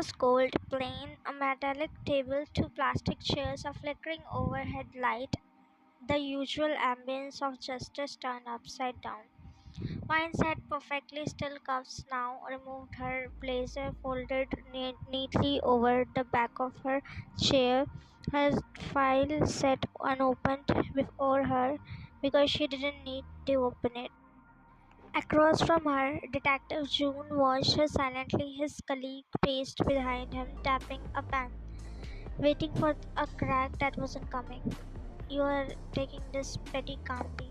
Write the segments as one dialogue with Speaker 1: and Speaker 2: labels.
Speaker 1: was cold, plain, a metallic table, two plastic chairs, a flickering overhead light, the usual ambience of justice turned upside down. Vines had perfectly still cuffs now, removed her blazer, folded neatly over the back of her chair, her file set unopened before her because she didn't need to open it. Across from her, Detective June watched her silently, his colleague paced behind him, tapping a pen, waiting for a crack that wasn't coming. You are taking this pretty calmly.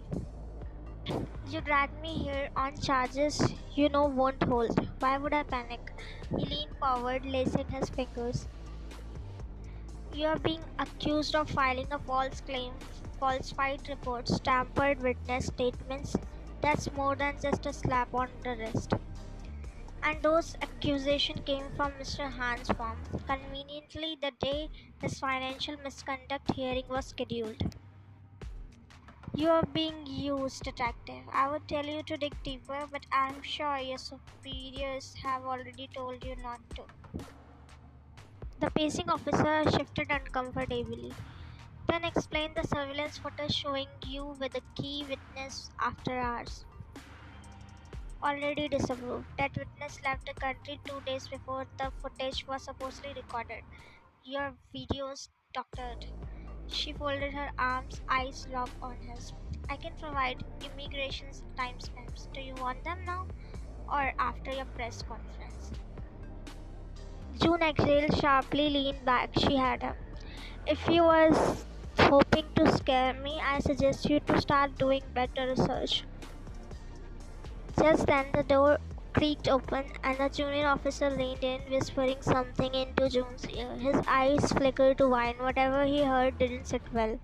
Speaker 1: You dragged me here on charges you know won't hold. Why would I panic? He leaned forward, lacing his fingers. You are being accused of filing a false claim, falsified reports, tampered witness statements. That's more than just a slap on the wrist. And those accusations came from Mr. Han's firm, conveniently the day his financial misconduct hearing was scheduled. You are being used, detective. I would tell you to dig deeper, but I'm sure your superiors have already told you not to. The pacing officer shifted uncomfortably. Then explain the surveillance footage showing you with a key witness after hours. Already disapproved. That witness left the country 2 days before the footage was supposedly recorded. Your video's doctored. She folded her arms, eyes locked on his. I can provide immigration's timestamps. Do you want them now or after your press conference? June exhaled sharply, leaned back. She had him. If you was hoping to scare me, I suggest you to start doing better research. Just then the door creaked open and a junior officer leaned in, whispering something into June's ear. His eyes flickered to wine. Whatever he heard didn't sit well.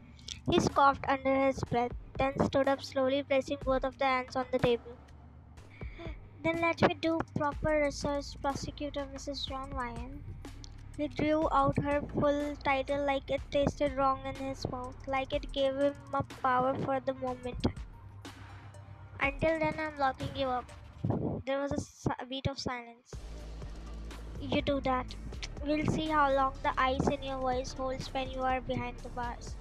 Speaker 1: He coughed under his breath, then stood up slowly, placing both of the hands on the table. Then let me do proper research, Prosecutor Mrs. John Ryan. He drew out her full title like it tasted wrong in his mouth, like it gave him a power for the moment. Until then, I'm locking you up. There was a beat of silence. You do that. We'll see how long the ice in your voice holds when you are behind the bars.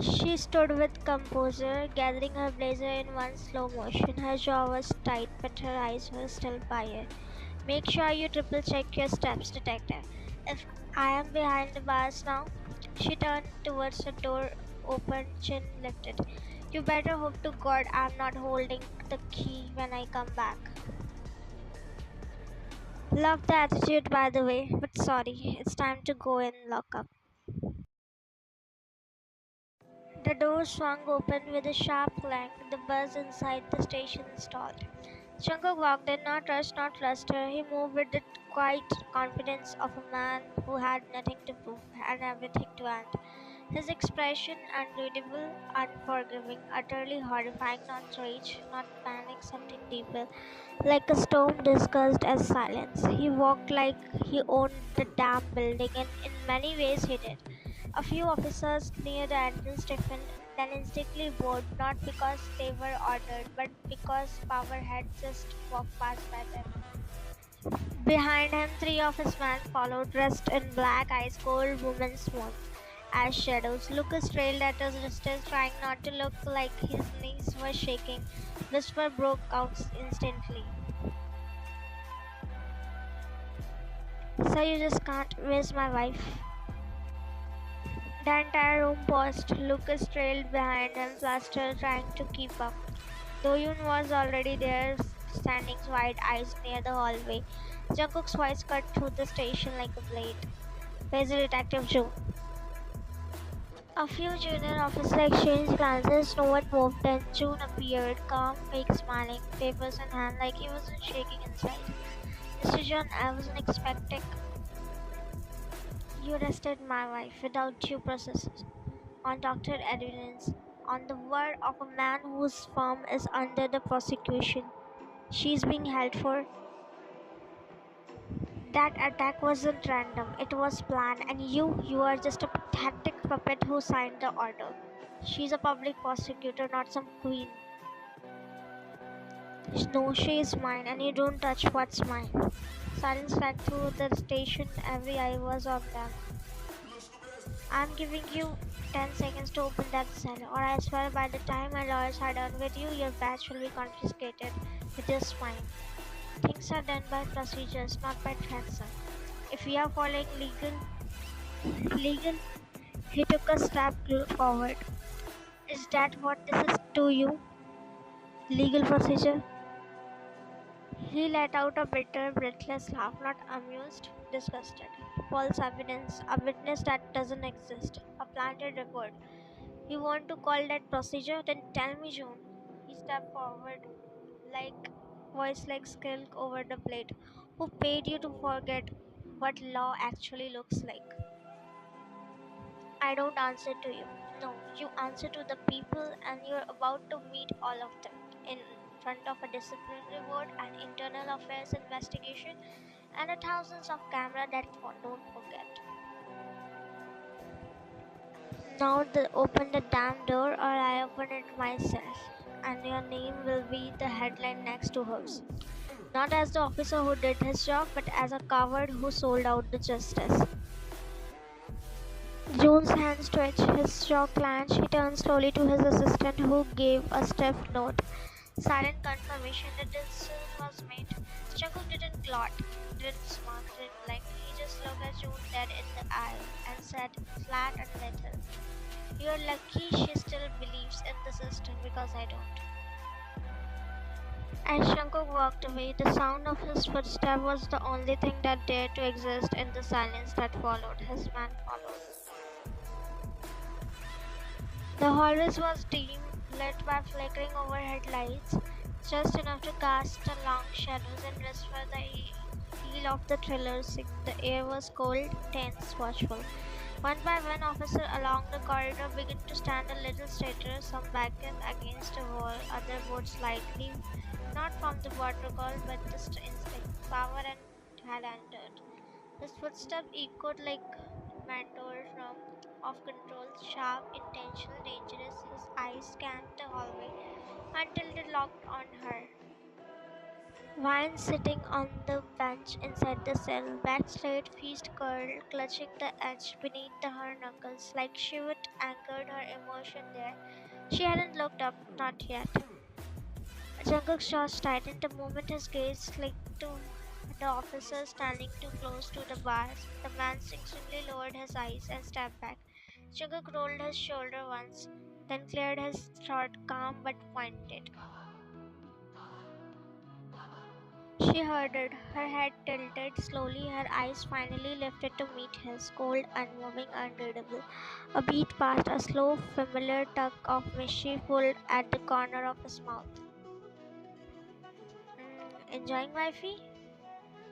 Speaker 1: She stood with composure, gathering her blazer in one slow motion. Her jaw was tight, but her eyes were still fire. Make sure you triple check your steps, detective. If I am behind the bars now, she turned towards the door, open, chin lifted. You better hope to God I'm not holding the key when I come back. Love the attitude, by the way, but sorry, it's time to go in lock up. The door swung open with a sharp clang, the buzz inside the station stalled. Jungkook walked in, not rushed, not flustered. He moved with the quiet confidence of a man who had nothing to prove and everything to end. His expression unreadable, unforgiving, utterly horrifying, not rage, not panic, something deeper, like a storm disguised as silence. He walked like he owned the damn building, and in many ways he did. A few officers near the entrance stiffened, then instinctively bowed, not because they were ordered, but because power had just walked past by them. Behind him, three of his men followed, dressed in black, ice cold women's smooth as shadows. Lucas trailed at his distance, trying not to look like his knees were shaking. Whisper broke out instantly. So you just can't miss my wife. The entire room paused. Lucas trailed behind him, Plaster trying to keep up. Doyun was already there, standing wide eyes near the hallway. Jungkook's voice cut through the station like a blade. Where's the detective Joe? A few junior officers exchanged glances. No one moved. Then June appeared, calm, fake smiling, papers in hand, like he wasn't shaking inside. Mr. John, I wasn't expecting. You arrested my wife without due process, on doctor evidence, on the word of a man whose firm is under the prosecution. She's being held for. That attack wasn't random, it was planned, and you are just a pathetic puppet who signed the order. She's a public prosecutor, not some queen. No, she is mine, and you don't touch what's mine. Silence rang through the station, every eye was on them. I'm giving you 10 seconds to open that cell, or I swear by the time my lawyers are done with you, your badge will be confiscated with your spine. Things are done by procedures, not by threats, sir. If we are following legal, he took a step forward. Is that what this is to you? Legal procedure? He let out a bitter, breathless laugh, not amused, disgusted. False evidence, a witness that doesn't exist, a planted report. You want to call that procedure? Then tell me, June. He stepped forward, like voice like skilk over the plate. Who paid you to forget what law actually looks like? I don't answer to you. No, you answer to the people, and you're about to meet all of them in front of a disciplinary board, an internal affairs investigation, and a thousands of cameras that don't forget. Now open the damn door, or I open it myself, and your name will be the headline next to hers. Not as the officer who did his job, but as a coward who sold out the justice. Jones' hands twitched, his jaw clenched. He turned slowly to his assistant, who gave a stiff note. Silent confirmation that the decision was made. Jungkook didn't gloat, didn't smirk, didn't blink. He just looked at June dead in the eye and said, flat and little, "You're lucky she still believes in the system because I don't." As Jungkook walked away, the sound of his footsteps was the only thing that dared to exist in the silence that followed. His man followed. The hallways was dim, lit by flickering overhead lights, just enough to cast long shadows and whisper the heel of the thriller. The air was cold, tense, watchful. One by one, officers along the corridor began to stand a little straighter, some backed against a wall, other moved slightly, not from the protocol, but just instinct. Power and had entered. His footsteps echoed like mentors from off control, sharp, intentional, dangerous. His eyes scanned the hallway until they locked on her. Vine sitting on the bench inside the cell, back straight, feet curled, clutching the edge beneath her knuckles, like she would anchored her emotion there. She hadn't looked up, not yet. Jungkook's jaw tightened the moment his gaze clicked to the officer standing too close to the bars. The man instinctively lowered his eyes and stepped back. Jungkook rolled his shoulder once, then cleared his throat, calm but pointed. She heard it, her head tilted slowly, her eyes finally lifted to meet his, cold, unmoving, unreadable. A beat passed, a slow, familiar tug of mischief pulled at the corner of his mouth. Enjoying wifey?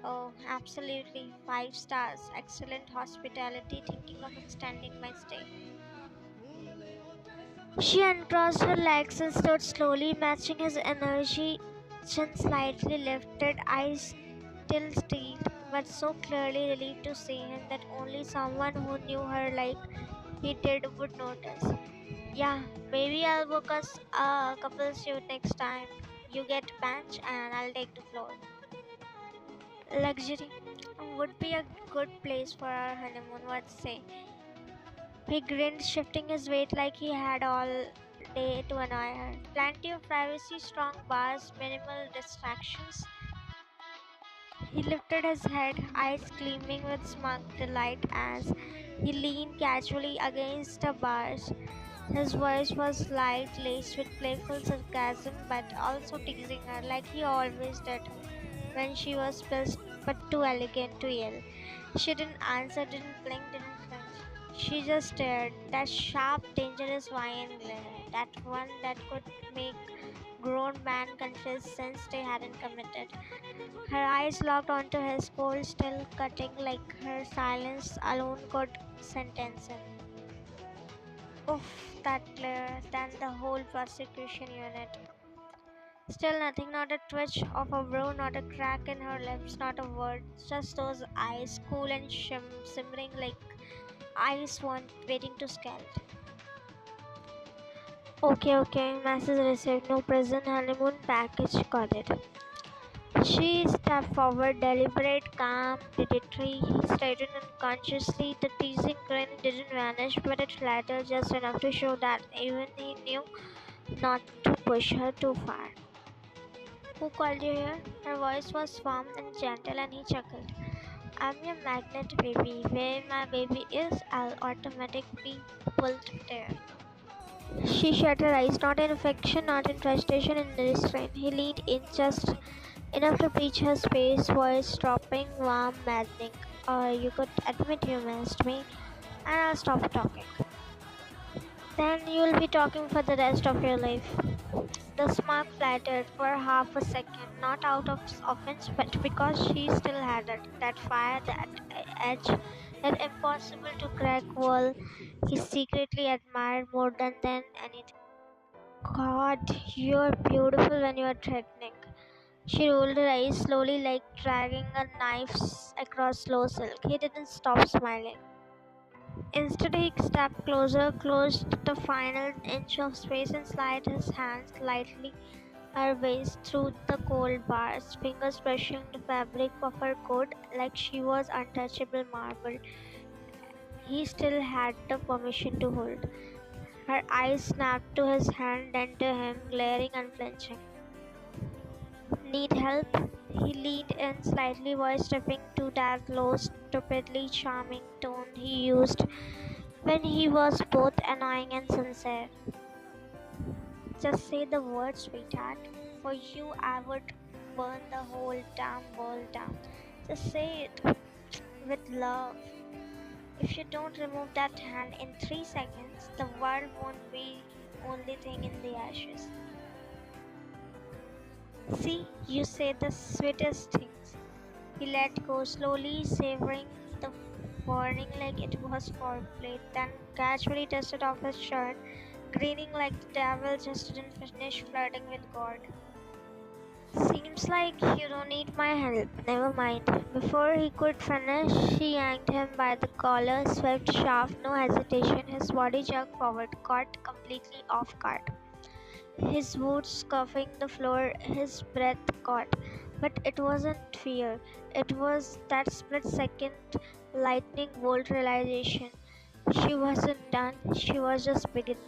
Speaker 1: Oh, absolutely. 5 stars. Excellent hospitality. Thinking of extending my stay. She uncrossed her legs and stood slowly, matching his energy. Chin slightly lifted, eyes still steeled, but so clearly relieved to see him that only someone who knew her like he did would notice. Yeah, maybe I'll book us a couple suite next time. You get bench and I'll take the floor. Luxury would be a good place for our honeymoon, what say? He grinned, shifting his weight like he had all day to annoy her. Plenty of privacy, strong bars, minimal distractions. He lifted his head, eyes gleaming with smug delight as he leaned casually against the bars. His voice was light, laced with playful sarcasm, but also teasing her like he always did when she was pissed but too elegant to yell. She didn't answer, didn't blink, didn't flinch. She just stared. That sharp, dangerous wine glare. That one that could make grown men confess sins they hadn't committed. Her eyes locked onto his, cold, still cutting like her silence alone could sentence him. Oof, that glare, then the whole prosecution unit. Still nothing, not a twitch of a brow, not a crack in her lips, not a word. Just those eyes, cool and simmering like ice waiting to scald. Okay, message received. No present honeymoon package, got it. She stepped forward, deliberate, calm, predatory. He straightened unconsciously. The teasing grin didn't vanish, but it flattered just enough to show that even he knew not to push her too far. Who called you here? Her voice was warm and gentle, and he chuckled. I'm your magnet, baby. Where my baby is, I'll automatically pull there. She shut her eyes, not in affection, not in frustration, in restraint. He leaned in just enough to reach her space, voice dropping, warm, maddening. Or you could admit you missed me, and I'll stop talking. Then you'll be talking for the rest of your life. The smirk flattered for half a second, not out of offense, but because she still had it, that fire, that edge, that impossible to crack wall he secretly admired more than anything. God, you're beautiful when you're threatening. She rolled her eyes slowly, like dragging a knife across slow silk. He didn't stop smiling. Instead, he stepped closer, closed the final inch of space, and slid his hands lightly her waist through the cold bars, fingers brushing the fabric of her coat like she was untouchable marble. He still had the permission to hold. Her eyes snapped to his hand, then to him, glaring unflinching. Need help? He leaned in slightly, voice tripping to that low, stupidly charming tone he used when he was both annoying and sincere. Just say the word, sweetheart. For you, I would burn the whole damn world down. Just say it with love. If you don't remove that hand in 3 seconds, the world won't be only thing in the ashes. See, you say the sweetest things. He let go, slowly savoring the warning like it was foreplay, then casually dusted off his shirt, grinning like the devil just didn't finish flirting with God. Seems like you don't need my help. Never mind. Before he could finish, she yanked him by the collar, swift, sharp, no hesitation. His body jerked forward, caught completely off guard. His boots scuffing the floor, his breath caught. But it wasn't fear. It was that split second lightning bolt realization. She wasn't done. She was just beginning.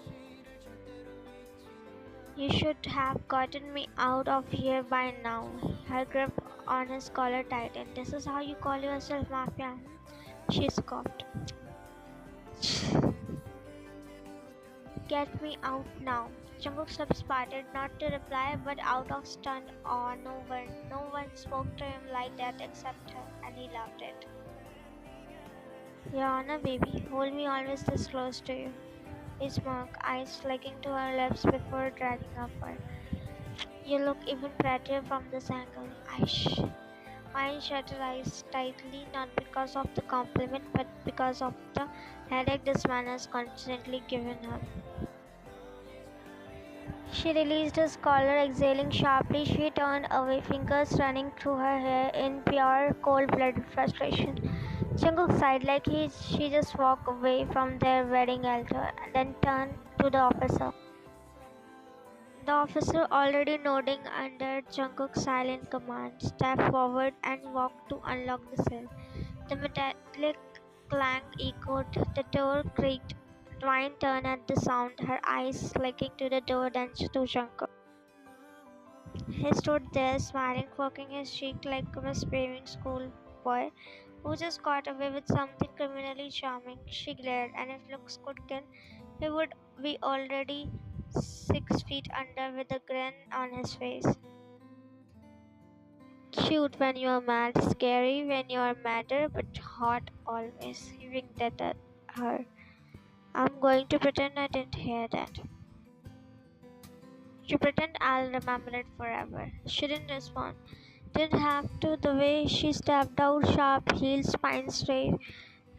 Speaker 1: You should have gotten me out of here by now. Her grip on his collar tightened. This is how you call yourself mafia? She scoffed. Get me out now. Jungkook's lips parted, not to reply, but out of stunned awe. No one spoke to him like that except her, and he loved it. Your Honor, baby, hold me always this close to you. He smirked, eyes flicking to her lips before dragging upward. You look even prettier from this angle. Aish. Mine shut her eyes tightly, not because of the compliment, but because of the headache this man has constantly given her. She released his collar, exhaling sharply. She turned away, fingers running through her hair in pure, cold-blooded frustration. Jungkook sighed like she just walked away from their wedding altar, and then turned to the officer. The officer, already nodding under Jungkook's silent command, stepped forward and walked to unlock the cell. The metallic clang echoed, the door creaked. Twine turned at the sound, her eyes clicking to the door, then to Jungkook. He stood there, smiling, poking his cheek like a misbehaving schoolboy who just got away with something criminally charming. She glared, and if looks could kill, he would be already 6 feet under with a grin on his face. Cute when you're mad, scary when you're madder, but hot always. He winked at her. I'm going to pretend I didn't hear that. You pretend I'll remember it forever. She didn't respond. Didn't have to. The way she stepped out, sharp heels, spine straight,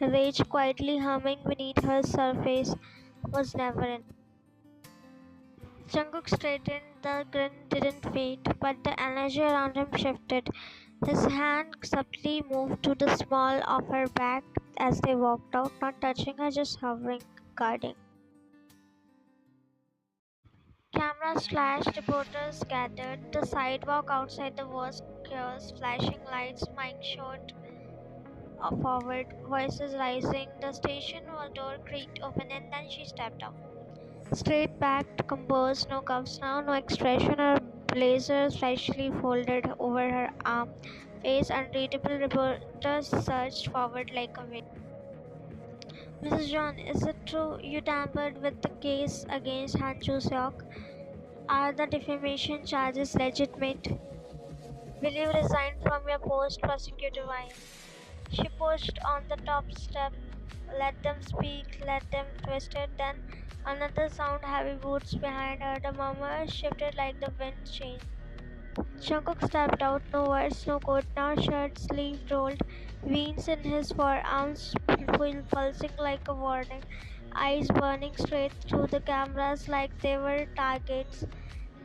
Speaker 1: rage quietly humming beneath her surface, was never in. Jungkook straightened, the grin didn't fade, but the energy around him shifted. His hand subtly moved to the small of her back as they walked out, not touching her, just hovering, guarding. Cameras flashed, reporters scattered, the sidewalk outside the was chaos, flashing lights, mic shot forward, voices rising. The station door creaked open and then she stepped out. Straight backed, composed, no cuffs now, no expression, her blazer freshly folded over her arm. Face unreadable, reporters surged forward like a wave. Mrs. John, is it true you tampered with the case against Han Joo-seok? Are the defamation charges legitimate? Will you resign from your post, Prosecutor Vine? She pushed on the top step. Let them speak, let them twist it. Then another sound, heavy boots behind her. The murmur shifted like the wind changed. Jungkook stepped out, no words, no coat now, shirt sleeve rolled, veins in his forearms pulsing like a warning, eyes burning straight through the cameras like they were targets.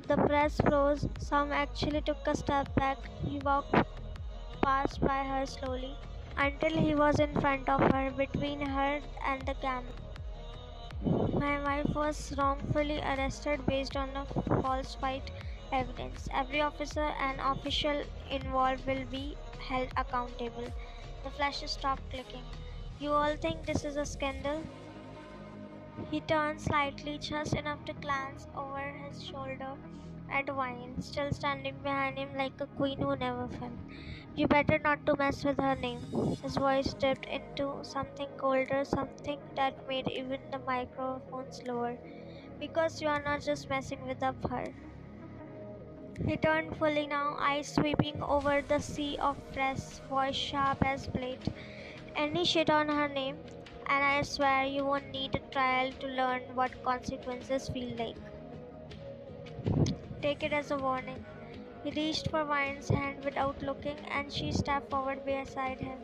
Speaker 1: The press froze, some actually took a step back. He walked past by her slowly until he was in front of her, between her and the camera. My wife was wrongfully arrested based on a falsified evidence. Every officer and official involved will be held accountable. The flashes stopped clicking. You all think this is a scandal? He turned slightly, just enough to glance over his shoulder at Vine, still standing behind him like a queen who never fell. You better not to mess with her name. His voice dipped into something colder, something that made even the microphones lower. Because you are not just messing with up her. He turned fully now, eyes sweeping over the sea of press, voice sharp as blade. Any shit on her name, and I swear you won't need a trial to learn what consequences feel like. Take it as a warning. He reached for Vine's hand without looking, and she stepped forward beside him,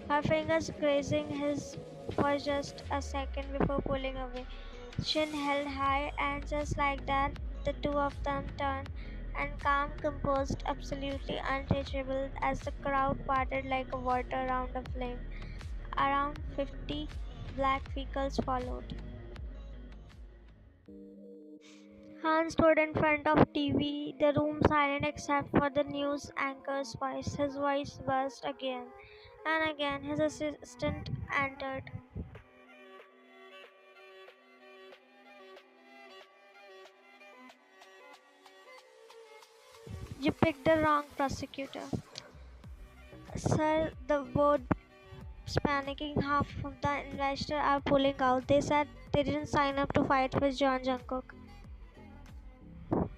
Speaker 1: her fingers grazing his for just a second before pulling away. Chin held high, and just like that, the two of them turned, and calm, composed, absolutely untouchable, as the crowd parted like a water around a flame. Around 50 black vehicles followed. Han stood in front of TV, the room silent except for the news anchor's voice. His voice burst again and again. His assistant entered. You picked the wrong prosecutor. Sir, the board's panicking. Half of the investors are pulling out. They said they didn't sign up to fight with John Jungkook.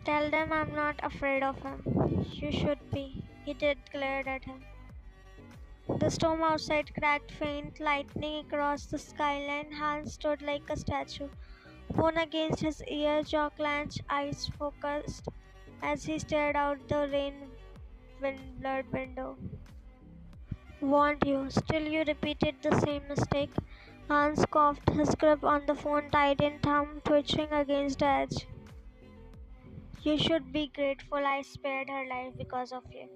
Speaker 1: Tell them I'm not afraid of him. You should be. He did glared at him. The storm outside cracked, faint lightning across the skyline. Hans stood like a statue, phone against his ear, jaw clenched, eyes focused as he stared out the rain-blurred window. Warned you. Still, you repeated the same mistake. Hans coughed, his grip on the phone tightened, thumb twitching against the edge. You should be grateful I spared her life because of you.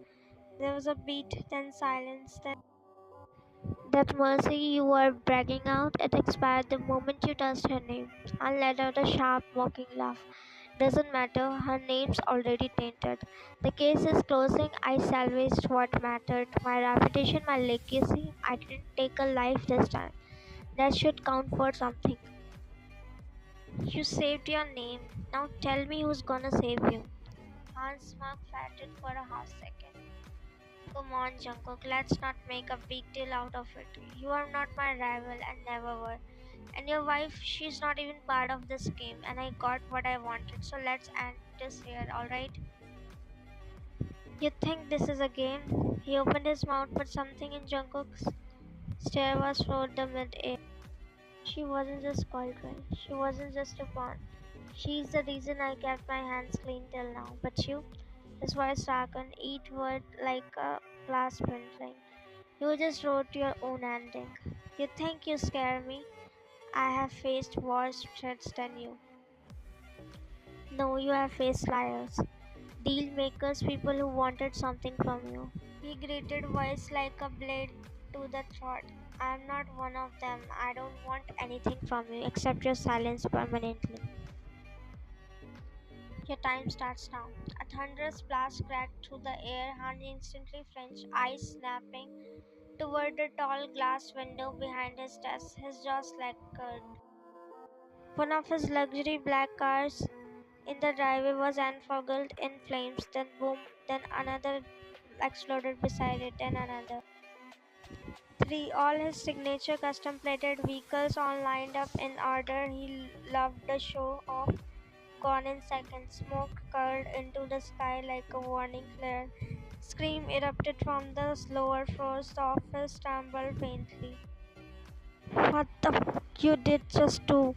Speaker 1: There was a beat, then silence, then that mercy you were bragging out, it expired the moment you touched her name. I let out a sharp, mocking laugh. Doesn't matter, her name's already tainted. The case is closing. I salvaged what mattered. My reputation, my legacy. I didn't take a life this time. That should count for something. You saved your name. Now tell me who's gonna save you. Hans smirk flattened for a half second. Come on, Jungkook, let's not make a big deal out of it. You are not my rival and never were. And your wife, she's not even part of this game, and I got what I wanted, so let's end this here, alright? You think this is a game? He opened his mouth, but something in Jungkook's stare was floored the mid-air. She wasn't just cultural, she wasn't just a pawn. She's the reason I kept my hands clean till now. But you, his voice darkened, each word like a glass printing. You just wrote your own ending. You think you scare me? I have faced worse threats than you. No, you have faced liars, deal makers, people who wanted something from you. He grated, voice like a blade to the throat. I am not one of them. I don't want anything from you except your silence permanently. Your time starts now. A thunderous blast cracked through the air. Han instantly flinched, eyes snapping toward the tall glass window behind his desk. His jaw slackened. One of his luxury black cars in the driveway was enfogged in flames. Then boom, then another exploded beside it, then another. Three, all his signature custom-plated vehicles all lined up in order. He loved the show off. Gone in seconds. Smoke curled into the sky like a warning flare. Scream erupted from the lower floors. The office trembled faintly. What the you did just do?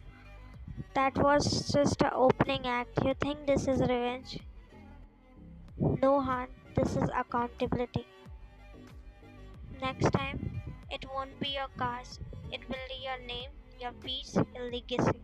Speaker 1: That was just a opening act. You think this is revenge? No, Han. This is accountability. Next time, it won't be your cars. It will be your name, your peace, your legacy.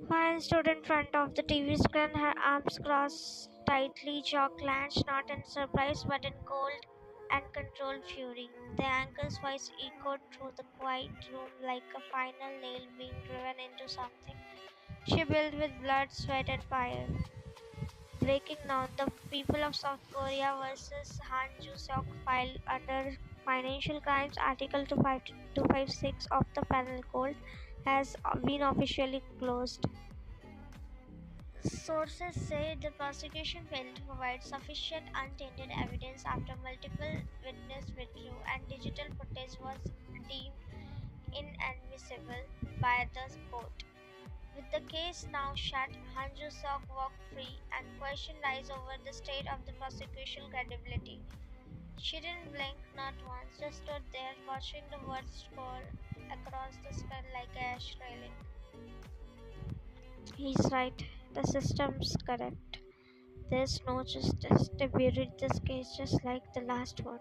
Speaker 1: Maya stood in front of the TV screen, her arms crossed tightly, jaw clenched, not in surprise but in cold and controlled fury. The anchor's voice echoed through the quiet room like a final nail being driven into something she built with blood, sweat, and fire. Breaking down, the people of South Korea versus Han Ju-seok filed under Financial Crimes Article 256 of the Penal Code has been officially closed. Sources say the prosecution failed to provide sufficient untainted evidence after multiple witnesses withdrew and digital footage was deemed inadmissible by the court. With the case now shut, Han Joo-seok walked free and questions rise over the state of the prosecution credibility. She didn't blink not once, just stood there watching the words scroll across the screen like a ash railing. He's right. The system's correct. There's no justice. They buried this case just like the last one.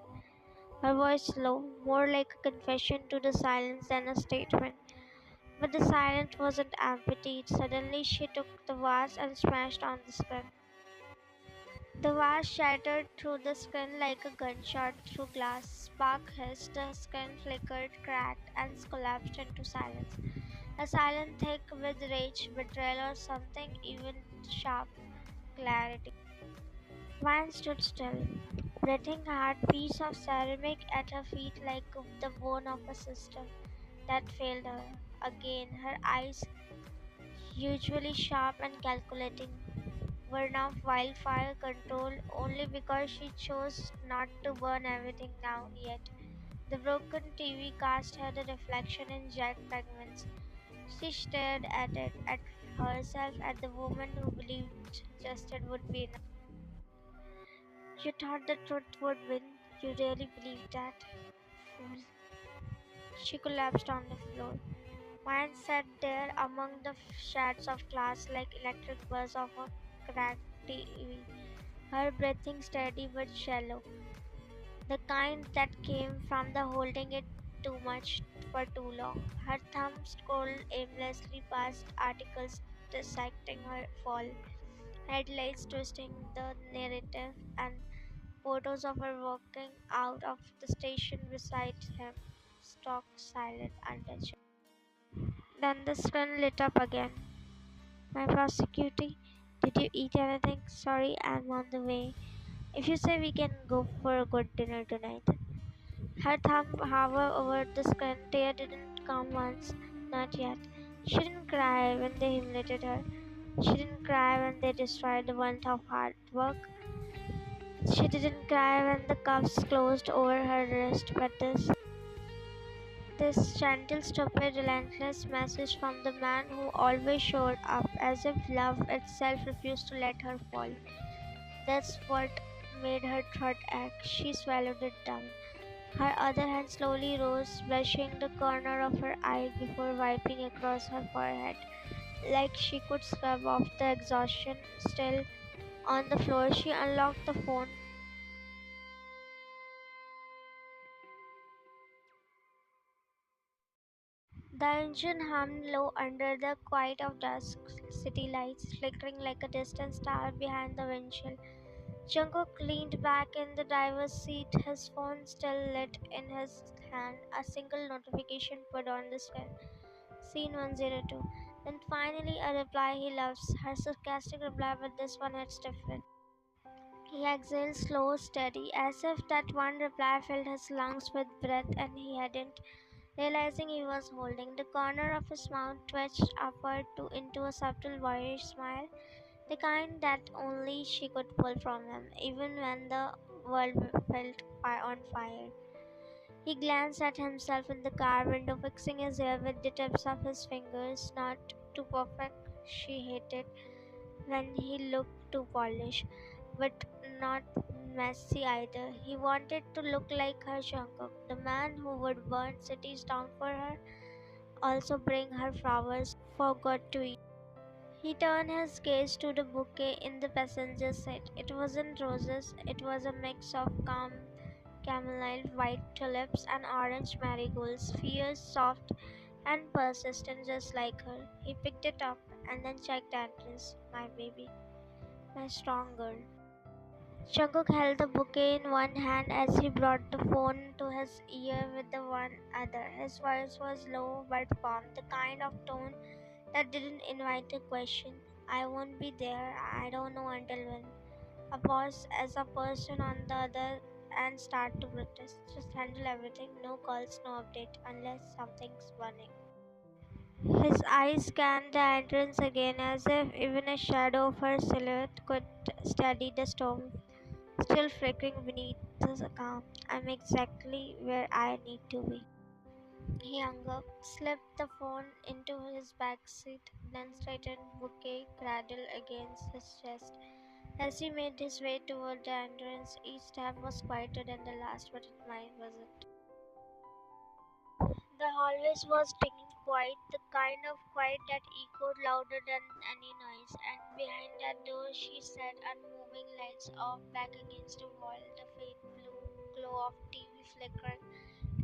Speaker 1: Her voice low, more like a confession to the silence than a statement. But the silence wasn't empty. Suddenly she took the vase and smashed on the screen. The vase shattered through the screen like a gunshot through glass. Spark hissed, the screen flickered, cracked, and collapsed into silence. A silence thick with rage, betrayal, or something even sharp clarity. Vine stood still, breathing hard, piece of ceramic at her feet like the bone of a system that failed her. Again, her eyes, usually sharp and calculating, were now wildfire control only because she chose not to burn everything down yet. The broken TV cast her the reflection in jet fragments. She stared at it, at herself, at the woman who believed justice would be enough. You thought the truth would win. You really believed that. Fool. She collapsed on the floor. Mine sat there among the shards of glass like electric buzz of a cracked TV. Her breathing steady but shallow. The kind that came from the holding it too much for too long. Her thumb scrolled aimlessly past articles dissecting her fall, headlights twisting the narrative, and photos of her walking out of the station beside him, stock silent, untouched. Then the screen lit up again. My prosecuting, did you eat anything? Sorry, I'm on the way. If you say we can go for a good dinner tonight. Her thumb hovered over the screen. Tear didn't come once, not yet. She didn't cry when they humiliated her. She didn't cry when they destroyed the month of hard work. She didn't cry when the cuffs closed over her wrist. But this gentle, stupid, relentless message from the man who always showed up as if love itself refused to let her fall. That's what made her throat ache. She swallowed it down. Her other hand slowly rose, brushing the corner of her eye before wiping across her forehead, like she could scrub off the exhaustion. Still on the floor, she unlocked the phone. The engine hummed low under the quiet of dusk, city lights flickering like a distant star behind the windshield. Jungkook leaned back in the driver's seat, his phone still lit in his hand, a single notification put on the screen. Scene 102. Then finally a reply he loves, her sarcastic reply, but this one it's different. He exhaled slow, steady, as if that one reply filled his lungs with breath and he hadn't. Realizing he was holding, the corner of his mouth twitched upward into a subtle boyish smile, the kind that only she could pull from him, even when the world felt on fire. He glanced at himself in the car window, fixing his hair with the tips of his fingers, not too perfect. She hated when he looked too polished, but not messy either. He wanted to look like her Jungkook, the man who would burn cities down for her, also bring her flowers for God to eat. He turned his gaze to the bouquet in the passenger seat. It wasn't roses, it was a mix of calm chamomile, white tulips, and orange marigolds, fierce, soft, and persistent just like her. He picked it up and then checked the address. My baby, my strong girl. Jungkook held the bouquet in one hand as he brought the phone to his ear with the one other. His voice was low but firm, the kind of tone that didn't invite a question. I won't be there. I don't know until when. A pause as a person on the other and start to protest. Just handle everything. No calls, no update unless something's burning. His eyes scanned the entrance again as if even a shadow of her silhouette could steady the storm still flickering beneath the calm. I'm exactly where I need to be. He hung up, slipped the phone into his back seat, then straightened bouquet cradle against his chest. As he made his way toward the entrance, each step was quieter than the last, but mine wasn't. The hallway was tinging quiet, the kind of quiet that echoed louder than any noise, and behind that door she sat unmoving, lights off, back against the wall, the faint blue glow of TV flickering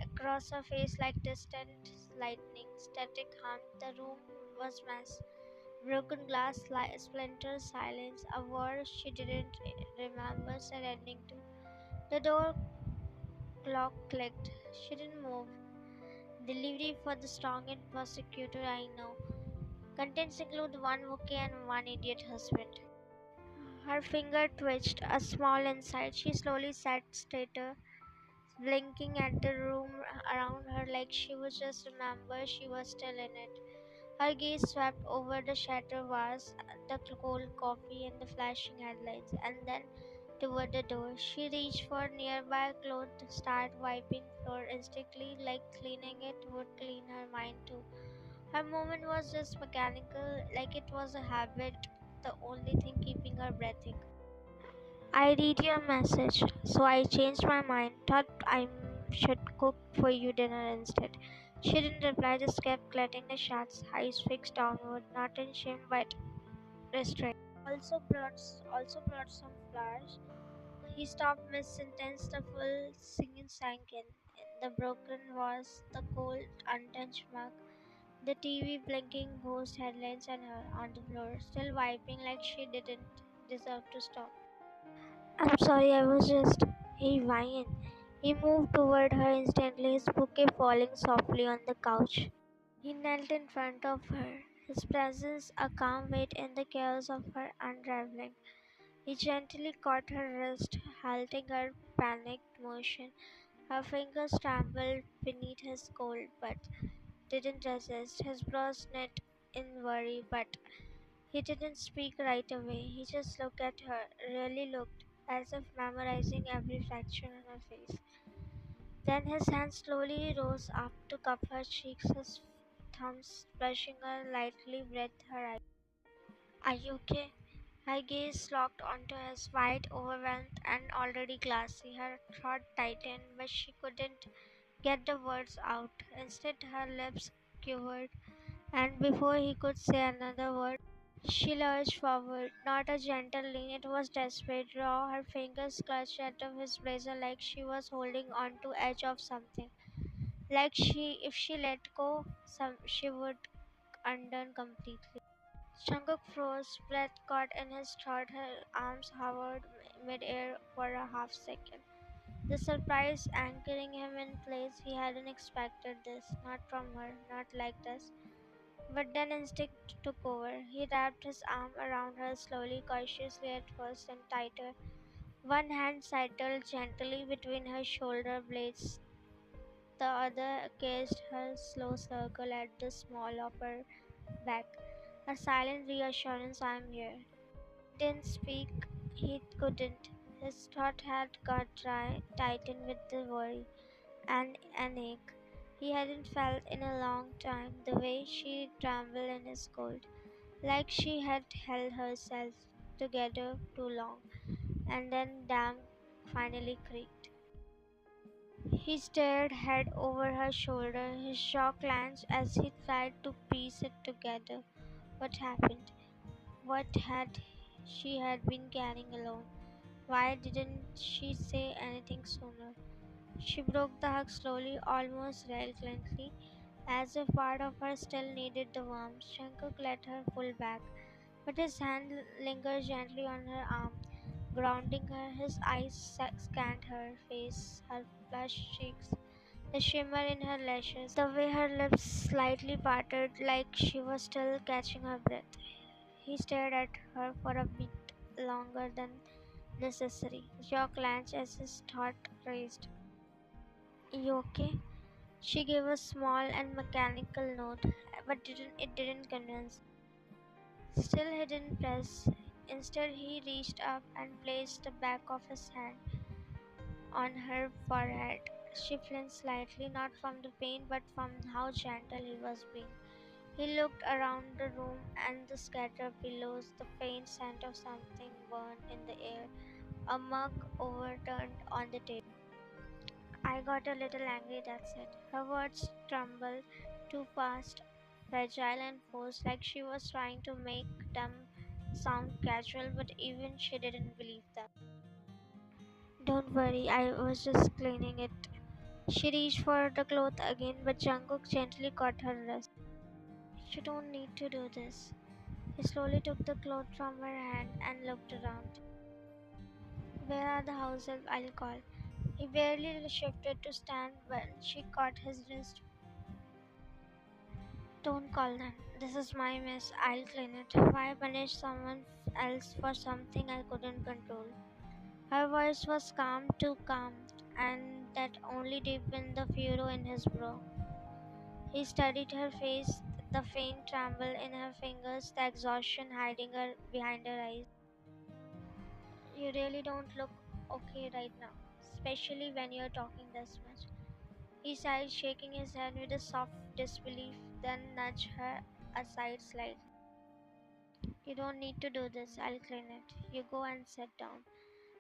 Speaker 1: across her face like distant lightning. Static hum. The room was mess. Broken glass, splinters, silence, a war she didn't remember surrendering to. The door clock clicked. She didn't move. Delivery for the strongest prosecutor I know. Contents include one bouquet and one idiot husband. Her finger twitched, a small insight. She slowly sat straighter, blinking at the room around her like she would just remember she was still in it. Her gaze swept over the shattered vase, the cold coffee, and the flashing headlights, and then toward the door. She reached for nearby cloth, started wiping floor instinctively, like cleaning it would clean her mind too. Her movement was just mechanical, like it was a habit, the only thing keeping her breathing. I read your message, so I changed my mind. Thought I should cook for you dinner instead. She didn't reply, just kept letting the shots, eyes fixed downward, not in shame but restraint. Also brought some flowers. He stopped mid-sentence, the full singing sank in. The broken vase, the cold, untouched mug, the TV blinking ghost headlines and her on the floor, still wiping like she didn't deserve to stop. I'm sorry, I was just. Hey, Ryan. He moved toward her instantly, his bouquet falling softly on the couch. He knelt in front of her, his presence a calm weight in the chaos of her unraveling. He gently caught her wrist, halting her panicked motion. Her fingers trembled beneath his cold, but didn't resist. His brows knit in worry, but he didn't speak right away. He just looked at her, really looked, as if memorizing every fraction on her face. Then his hand slowly rose up to cup her cheeks, his thumbs brushing her lightly, breathed her eyes. Are you okay? Her gaze locked onto his white, overwhelmed, and already glassy. Her throat tightened, but she couldn't get the words out. Instead, her lips quivered, and before he could say another word, she lurched forward. Not a gentle lean, it was desperate, raw. Her fingers clutched at his blazer like she was holding on to edge of something. Like if she let go, she would undone completely. Jungkook froze, breath caught in his throat, her arms hovered mid-air for a half second. The surprise anchoring him in place. He hadn't expected this, not from her, not like this. But then instinct took over. He wrapped his arm around her slowly, cautiously at first, and tighter. One hand settled gently between her shoulder blades. The other kissed her slow circle at the small of her back. A silent reassurance, I'm here. Didn't speak, he couldn't. His throat had got dry, tightened with the worry and an ache he hadn't felt in a long time. The way she trembled in his cold, like she had held herself together too long, and then damn finally creaked. He stared head over her shoulder, his jaw clenched as he tried to piece it together. What happened? What had she had been carrying alone? Why didn't she say anything sooner? She broke the hug slowly, almost reluctantly, as if part of her still needed the warmth. Jungkook let her pull back, but his hand lingered gently on her arm, grounding her. His eyes scanned her face, her flushed cheeks, the shimmer in her lashes, the way her lips slightly parted like she was still catching her breath. He stared at her for a bit longer than necessary, jaw clenched as his thought raced. You okay? She gave a small and mechanical note, but it didn't convince. Still he didn't press. Instead he reached up and placed the back of his hand on her forehead. She flinched slightly, not from the pain but from how gentle he was being. He looked around the room and the scattered pillows, the faint scent of something burned in the air, a mug overturned on the table. I got a little angry, that's it. Her words trembled too fast, fragile and forced, like she was trying to make them sound casual, but even she didn't believe them. Don't worry, I was just cleaning it. She reached for the cloth again, but Jungkook gently caught her wrist. You don't need to do this. He slowly took the cloth from her hand and looked around. Where are the house help I'll call? He barely shifted to stand when she caught his wrist. Don't call them. This is my mess. I'll clean it. Why punish someone else for something I couldn't control? Her voice was calm, too calm, and that only deepened the furrow in his brow. He studied her face, the faint tremble in her fingers, the exhaustion hiding her behind her eyes. You really don't look okay right now, especially when you're talking this much. He sighed, shaking his head with a soft disbelief, then nudged her aside slightly. You don't need to do this, I'll clean it. You go and sit down.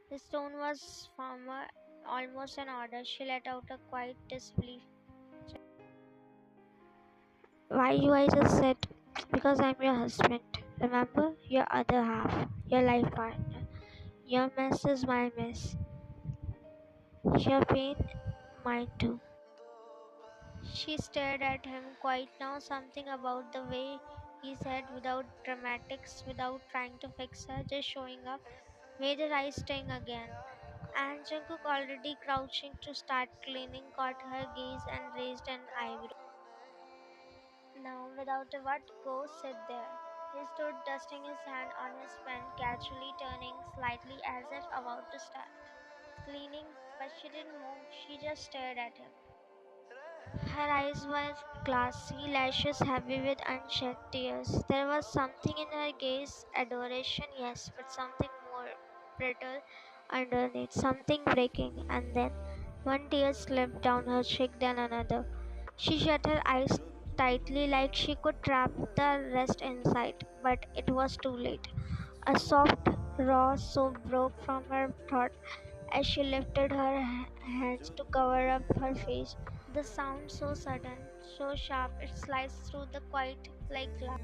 Speaker 1: His tone was firmer, almost an order. She let out a quiet disbelief. Why you I just said because I'm your husband. Remember? Your other half. Your life partner. Your mess is my mess. Your pain, mine too. She stared at him quite now, something about the way he said without dramatics, without trying to fix her, just showing up, made her eyes sting again. And Jungkook, already crouching to start cleaning, caught her gaze and raised an eyebrow. Now, without a word, go sit there. He stood, dusting his hand on his pen, casually turning slightly as if about to start cleaning, but she didn't move, she just stared at him. Her eyes were glassy, lashes heavy with unshed tears. There was something in her gaze, adoration, yes, but something more brittle underneath, something breaking, and then one tear slipped down her cheek, then another. She shut her eyes tightly like she could trap the rest inside, but it was too late. A soft, raw sob broke from her throat as she lifted her hands to cover up her face. The sound so sudden, so sharp, it sliced through the quiet like glass.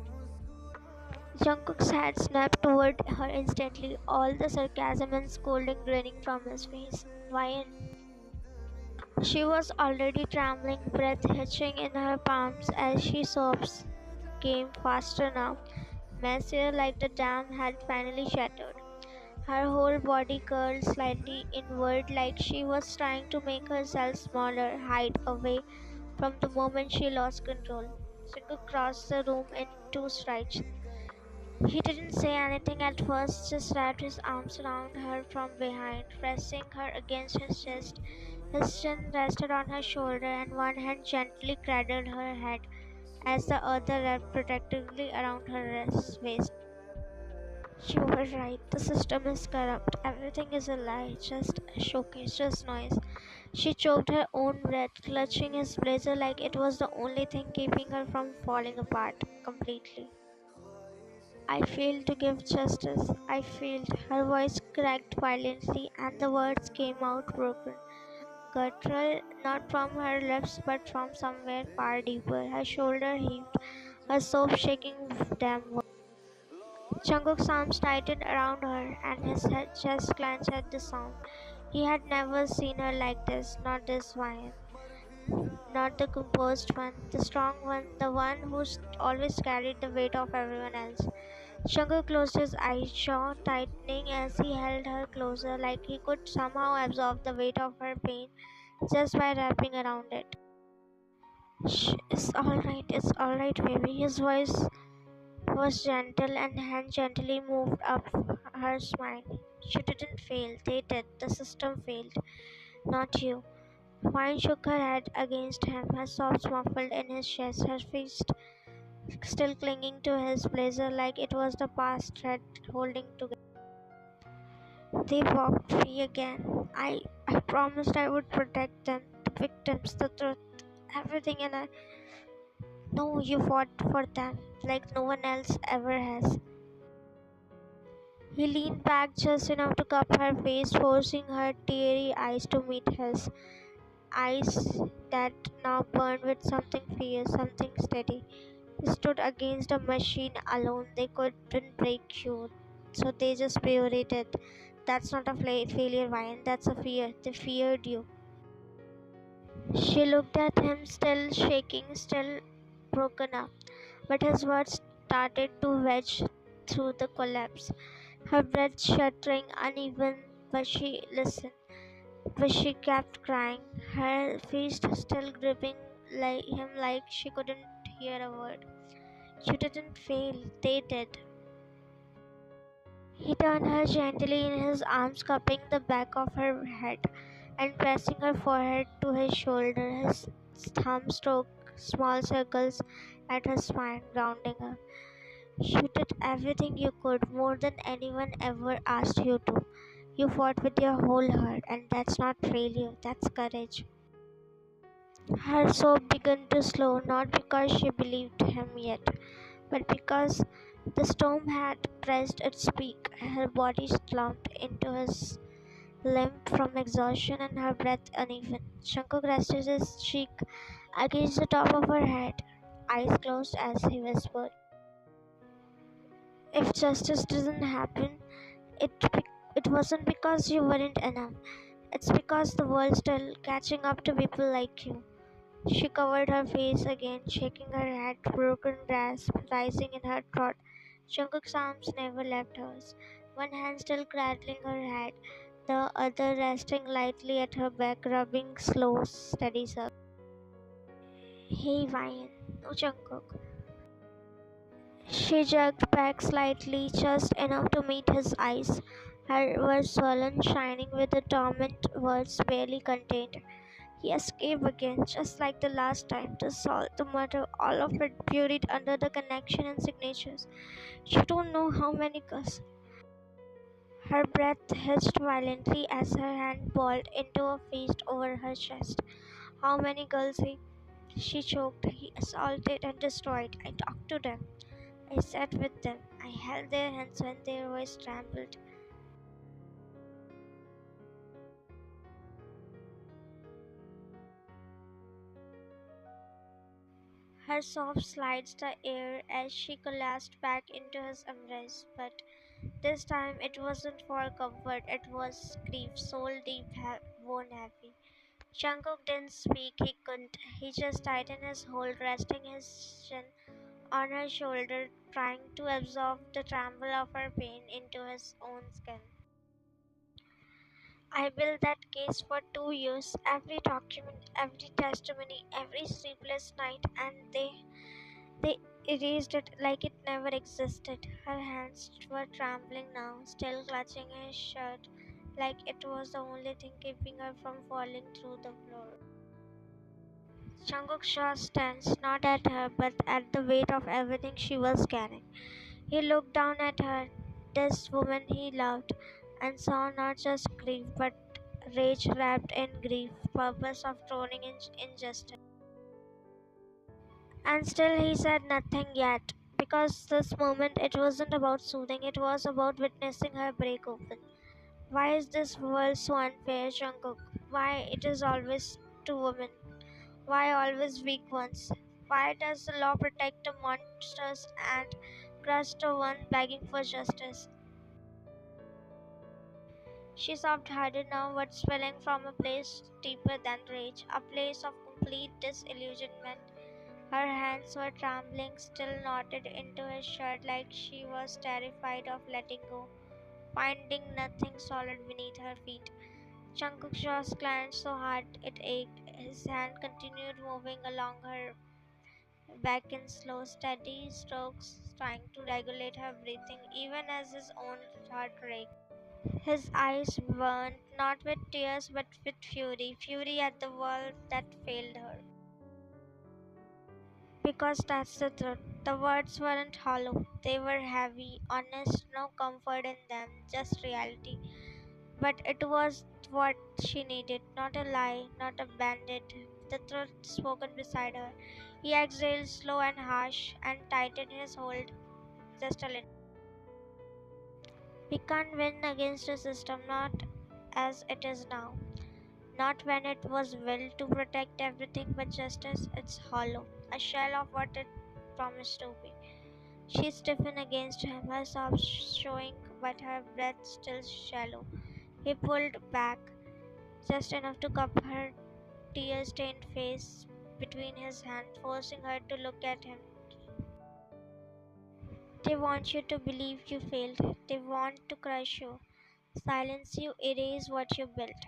Speaker 1: Jungkook's head snapped toward her instantly, all the sarcasm and scolding grinning from his face. Why? She was already trembling, breath hitching in her palms as she sobs came faster now, messier like the dam had finally shattered. Her whole body curled slightly inward like she was trying to make herself smaller, hide away from the moment she lost control. Jungkook crossed the room in two strides. He didn't say anything at first, just wrapped his arms around her from behind, pressing her against his chest. His chin rested on her shoulder, and one hand gently cradled her head as the other wrapped protectively around her waist. You were right, the system is corrupt. Everything is a lie, just a showcase, just noise. She choked her own breath, clutching his blazer like it was the only thing keeping her from falling apart completely. I failed to give justice. I failed. Her voice cracked violently, and the words came out broken, guttural, not from her lips but from somewhere far deeper. Her shoulder heaved, her soul shaking them. Jungkook's arms tightened around her, and his head chest clenched at the sound. He had never seen her like this, not this one, not the composed one, the strong one, the one who always carried the weight of everyone else. Jungkook closed his eyes, jaw tightening as he held her closer, like he could somehow absorb the weight of her pain just by wrapping around it. Shh, it's alright, baby. His voice was gentle and hand gently moved up her spine. She didn't fail, they did. The system failed, not you. Vine shook her head against him, her sobs muffled in his chest, her fist still clinging to his blazer like it was the past thread holding together. They walked free again. I promised I would protect them, the victims, the truth, everything, and I know you fought for them like no one else ever has. He leaned back just enough to cup her face, forcing her teary eyes to meet his. Eyes that now burned with something fierce, something steady. He stood against a machine alone. They couldn't break you, so they just buried it. That's not a failure, Ryan. That's a fear. They feared you. She looked at him, still shaking, still broken up. But his words started to wedge through the collapse. Her breath shuddering, uneven, but she listened. But she kept crying, her fist still gripping him like she couldn't hear a word. You didn't fail, they did. He turned her gently in his arms, cupping the back of her head and pressing her forehead to his shoulder. His thumb stroked small circles at her spine, grounding her. You did everything you could, more than anyone ever asked you to. You fought with your whole heart, and that's not failure, that's courage. Her sob began to slow, not because she believed him yet, but because the storm had pressed its peak. Her body slumped into his limp from exhaustion and her breath uneven. Jungkook rested his cheek against the top of her head, eyes closed as he whispered, "If justice doesn't happen, it be- it wasn't because you weren't enough. It's because the world's still catching up to people like you." She covered her face again, shaking her head, broken grasp rising in her throat. Jungkook's arms never left hers, one hand still cradling her head, the other resting lightly at her back, rubbing slow, steady circles. Hey, Ryan. No, Jungkook. She jerked back slightly, just enough to meet his eyes. Her were swollen, shining with the torment words barely contained. He escaped again, just like the last time. The salt, the murder, all of it buried under the connection and signatures. You don't know how many cus. Her breath hitched violently as her hand balled into a fist over her chest. How many girls she choked, he assaulted and destroyed. I talked to them. I sat with them. I held their hands when their voice trembled. Her soft slides the air as she collapsed back into his embrace, but this time it wasn't for comfort, it was grief, soul deep, bone heavy. Jungkook didn't speak, he couldn't. He just tightened his hold, resting his chin on her shoulder, trying to absorb the tremble of her pain into his own skin. I built that case for 2 years, every document, every testimony, every sleepless night, and they erased it like it never existed. Her hands were trembling now, still clutching his shirt, like it was the only thing keeping her from falling through the floor. Jungkook shot tense, not at her, but at the weight of everything she was carrying. He looked down at her, this woman he loved, and saw not just grief, but rage wrapped in grief, purpose of drowning in injustice. And still he said nothing yet, because this moment it wasn't about soothing, it was about witnessing her break open. Why is this world so unfair, Jungkook? Why it is always two women? Why always weak ones? Why does the law protect the monsters and crush the one begging for justice? She sobbed harder now, but swelling from a place deeper than rage, a place of complete disillusionment. Her hands were trembling, still knotted into his shirt like she was terrified of letting go, finding nothing solid beneath her feet. Jungkook's jaws clenched so hard it ached. His hand continued moving along her back in slow, steady strokes, trying to regulate her breathing even as his own heart raced. His eyes burned, not with tears but with fury, fury at the world that failed her. Because that's the truth. The words weren't hollow, they were heavy, honest, no comfort in them, just reality. But it was what she needed, not a lie, not a bandit, the truth spoken beside her. He exhaled slow and harsh and tightened his hold just a little. We can't win against a system not as it is now. Not when it was willed to protect everything but justice, it's hollow, a shell of what it promised to be. She stiffened against him, her sobs showing, but her breath still shallow. He pulled back, just enough to cup her tear stained face between his hands, forcing her to look at him. They want you to believe you failed. They want to crush you, silence you, erase what you built.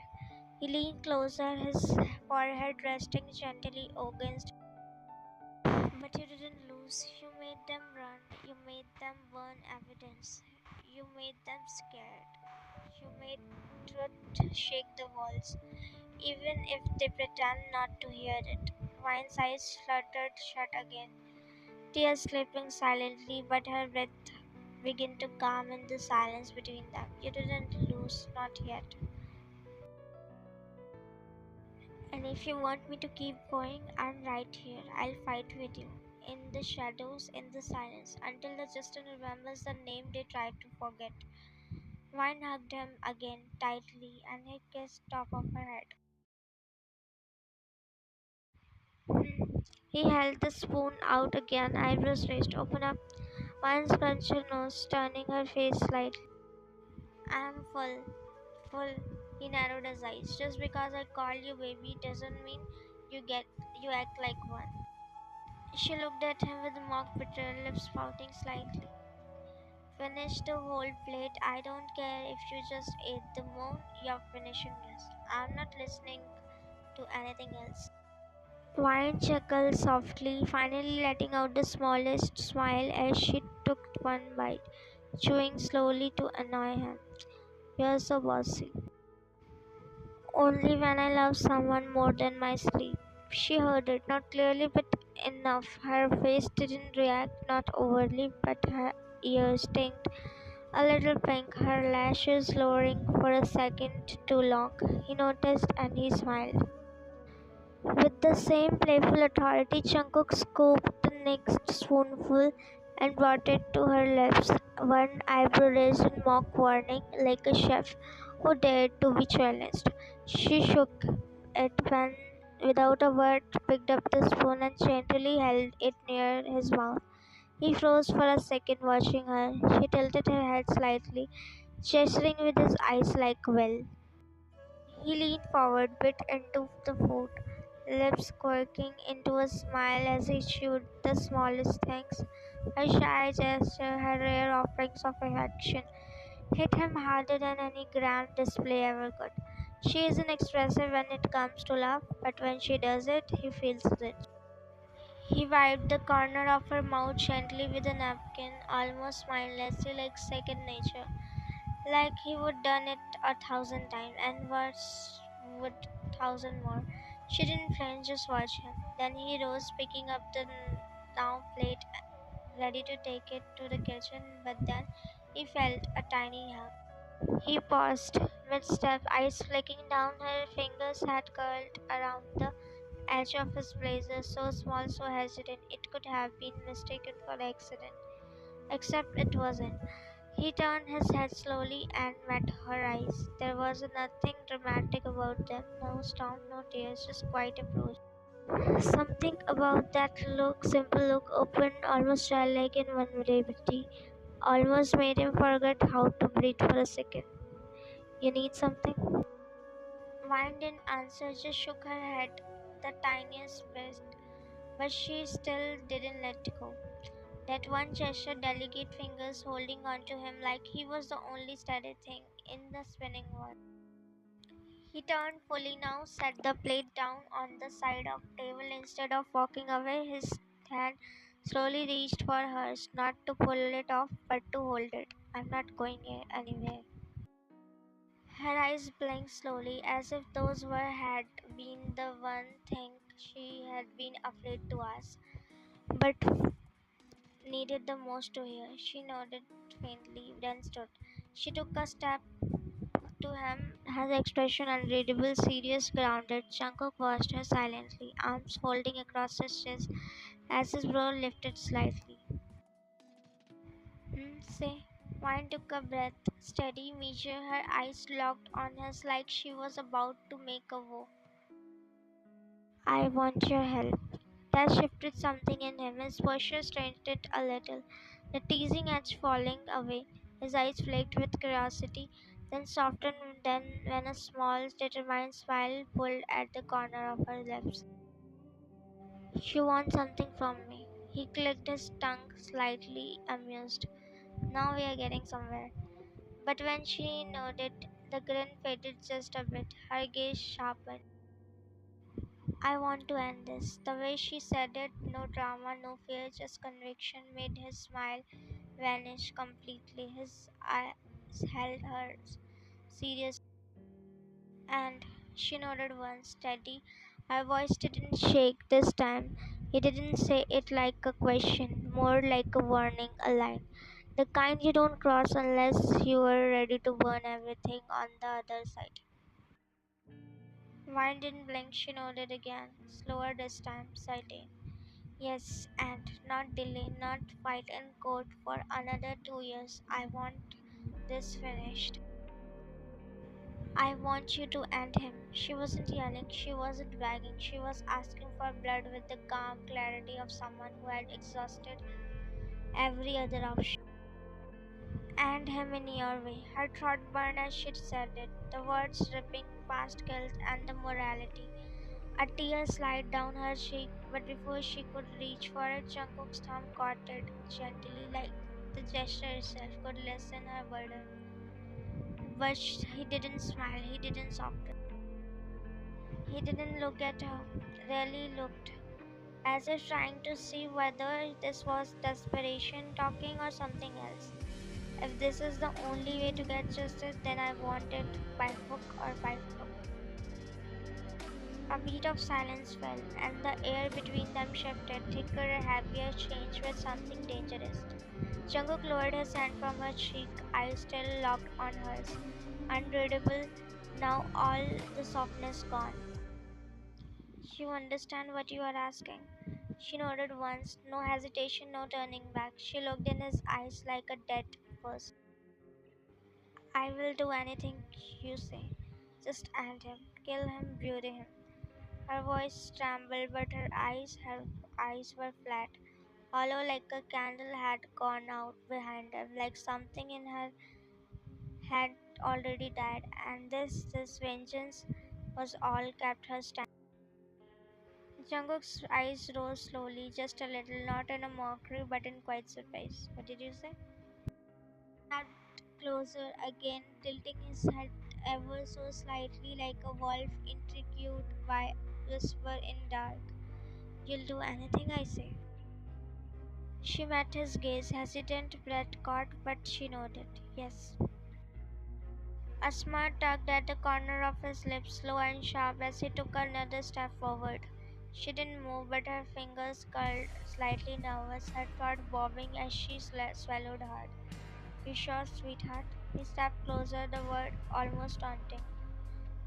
Speaker 1: He leaned closer, his forehead resting gently against. But you didn't lose. You made them run. You made them burn evidence. You made them scared. You made truth shake the walls, even if they pretend not to hear it. Vine's eyes fluttered shut again, tears slipping silently, but her breath began to calm in the silence between them. You didn't lose, not yet. And if you want me to keep going, I'm right here. I'll fight with you. In the shadows, in the silence, until the Justin remembers the name they tried to forget. Vine hugged him again, tightly, and he kissed top of her head. He held the spoon out again, eyebrows raised. Open up. Vine's crunched her nose, turning her face slightly. I am full. Full. He narrowed his eyes. Just because I call you baby doesn't mean you act like one. She looked at him with mock betrayal, lips pouting slightly. Finish the whole plate. I don't care if you just ate the moon, you're finishing this. I'm not listening to anything else. Vine chuckled softly, finally letting out the smallest smile as she took one bite, chewing slowly to annoy him. You're so bossy. Only when I love someone more than my sleep. She heard it, not clearly but enough. Her face didn't react, not overly, but her ears stinged a little pink, her lashes lowering for a second too long. He noticed and he smiled. With the same playful authority, Jungkook scooped the next spoonful and brought it to her lips, one eyebrow raised in mock warning, like a chef who dared to be challenged. She shook it when, without a word, picked up the spoon and gently held it near his mouth. He froze for a second, watching her. She tilted her head slightly, gesturing with his eyes like well. He leaned forward, bit into the food, lips quirking into a smile as he chewed the smallest things. Her shy gesture, her rare offerings of affection, hit him harder than any grand display ever could. She isn't expressive when it comes to love, but when she does it, he feels it. He wiped the corner of her mouth gently with a napkin, almost mindlessly, like second nature. Like he would done it 1,000 times, and worse would 1,000 more. She didn't flinch, just watch him. Then he rose, picking up the now plate, ready to take it to the kitchen, but then he felt a tiny hand. He paused mid-step, eyes flicking down. Her fingers had curled around the edge of his blazer, so small, so hesitant, it could have been mistaken for accident. Except it wasn't. He turned his head slowly and met her eyes. There was nothing dramatic about them, no storm, no tears, just quiet approach. Something about that look, simple look, open, almost childlike in vulnerability, almost made him forget how to breathe for a second. You need something? Vine didn't answer, just shook her head the tiniest bit, but she still didn't let go. That one gesture, delicate fingers holding onto him like he was the only steady thing in the spinning world. He turned fully now, set the plate down on the side of the table instead of walking away. His hand slowly reached for hers, not to pull it off, but to hold it. I'm not going anywhere. Her eyes blinked slowly, as if those were had been the one thing she had been afraid to ask, but needed the most to hear. She nodded faintly, then stood. She took a step to him, her expression unreadable, serious, grounded. Jungkook watched her silently, arms folding across his chest as his brow lifted slightly. Say. Wine took a breath, steady, measure, her eyes locked on his like she was about to make a vow. I want your help. That shifted something in him. His posture straightened it a little, the teasing edge falling away. His eyes flaked with curiosity, then softened when a small, determined smile pulled at the corner of her lips. She wants something from me. He clicked his tongue, slightly amused. Now we are getting somewhere. But when she nodded, the grin faded just a bit. Her gaze sharpened. I want to end this. The way she said it, no drama, no fear, just conviction, made his smile vanish completely. His eyes held hers serious, and she nodded once, steady. Her voice didn't shake this time. He didn't say it like a question, more like a warning, a line. The kind you don't cross unless you are ready to burn everything on the other side. Vine didn't blink, she nodded again, slower this time, certain. Yes, and not delay, not fight in court for another 2 years. I want this finished. I want you to end him. She wasn't yelling, she wasn't begging, she was asking for blood with the calm clarity of someone who had exhausted every other option. End him in your way. Her throat burned as she said it, the words dripping past guilt and the morality. A tear slid down her cheek, but before she could reach for it, Jungkook's thumb caught it gently, like the gesture itself could lessen her burden. But he didn't smile, he didn't soften. He didn't look at her, really looked, as if trying to see whether this was desperation talking or something else. If this is the only way to get justice, then I want it by hook or by crook. A beat of silence fell, and the air between them shifted, thicker, heavier, changed with something dangerous. Jungkook lowered his hand from her cheek, eyes still locked on hers, unreadable, now all the softness gone. You understand what you are asking? She nodded once, no hesitation, no turning back. She looked in his eyes like a dead person. I will do anything you say. Just end him, kill him, bury him. Her voice trembled, but her eyes were flat, hollow like a candle had gone out behind her, like something in her had already died, and this vengeance was all kept her standing. Jungkook's eyes rose slowly, just a little, not in a mockery, but in quiet surprise. What did you say? Stepped closer again, tilting his head ever so slightly like a wolf intrigued by whisper in dark. You'll do anything I say. She met his gaze, hesitant, breath caught, but she nodded. Yes. A smile tugged at the corner of his lips, slow and sharp, as he took another step forward. She didn't move, but her fingers curled, slightly nervous, her throat bobbing as she swallowed hard. You sure, sweetheart? He stepped closer, the word almost taunting.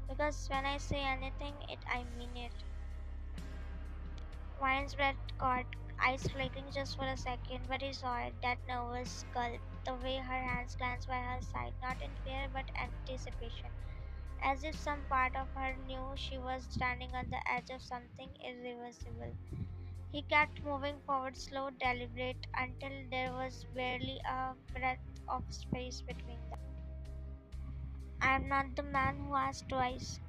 Speaker 1: Because when I say anything, I mean it. Wine's breath caught, eyes flickering just for a second, but he saw it, that nervous gulp, the way her hands glanced by her side, not in fear but anticipation, as if some part of her knew she was standing on the edge of something irreversible. He kept moving forward, slow, deliberate, until there was barely a breath of space between them. I am not the man who asked twice.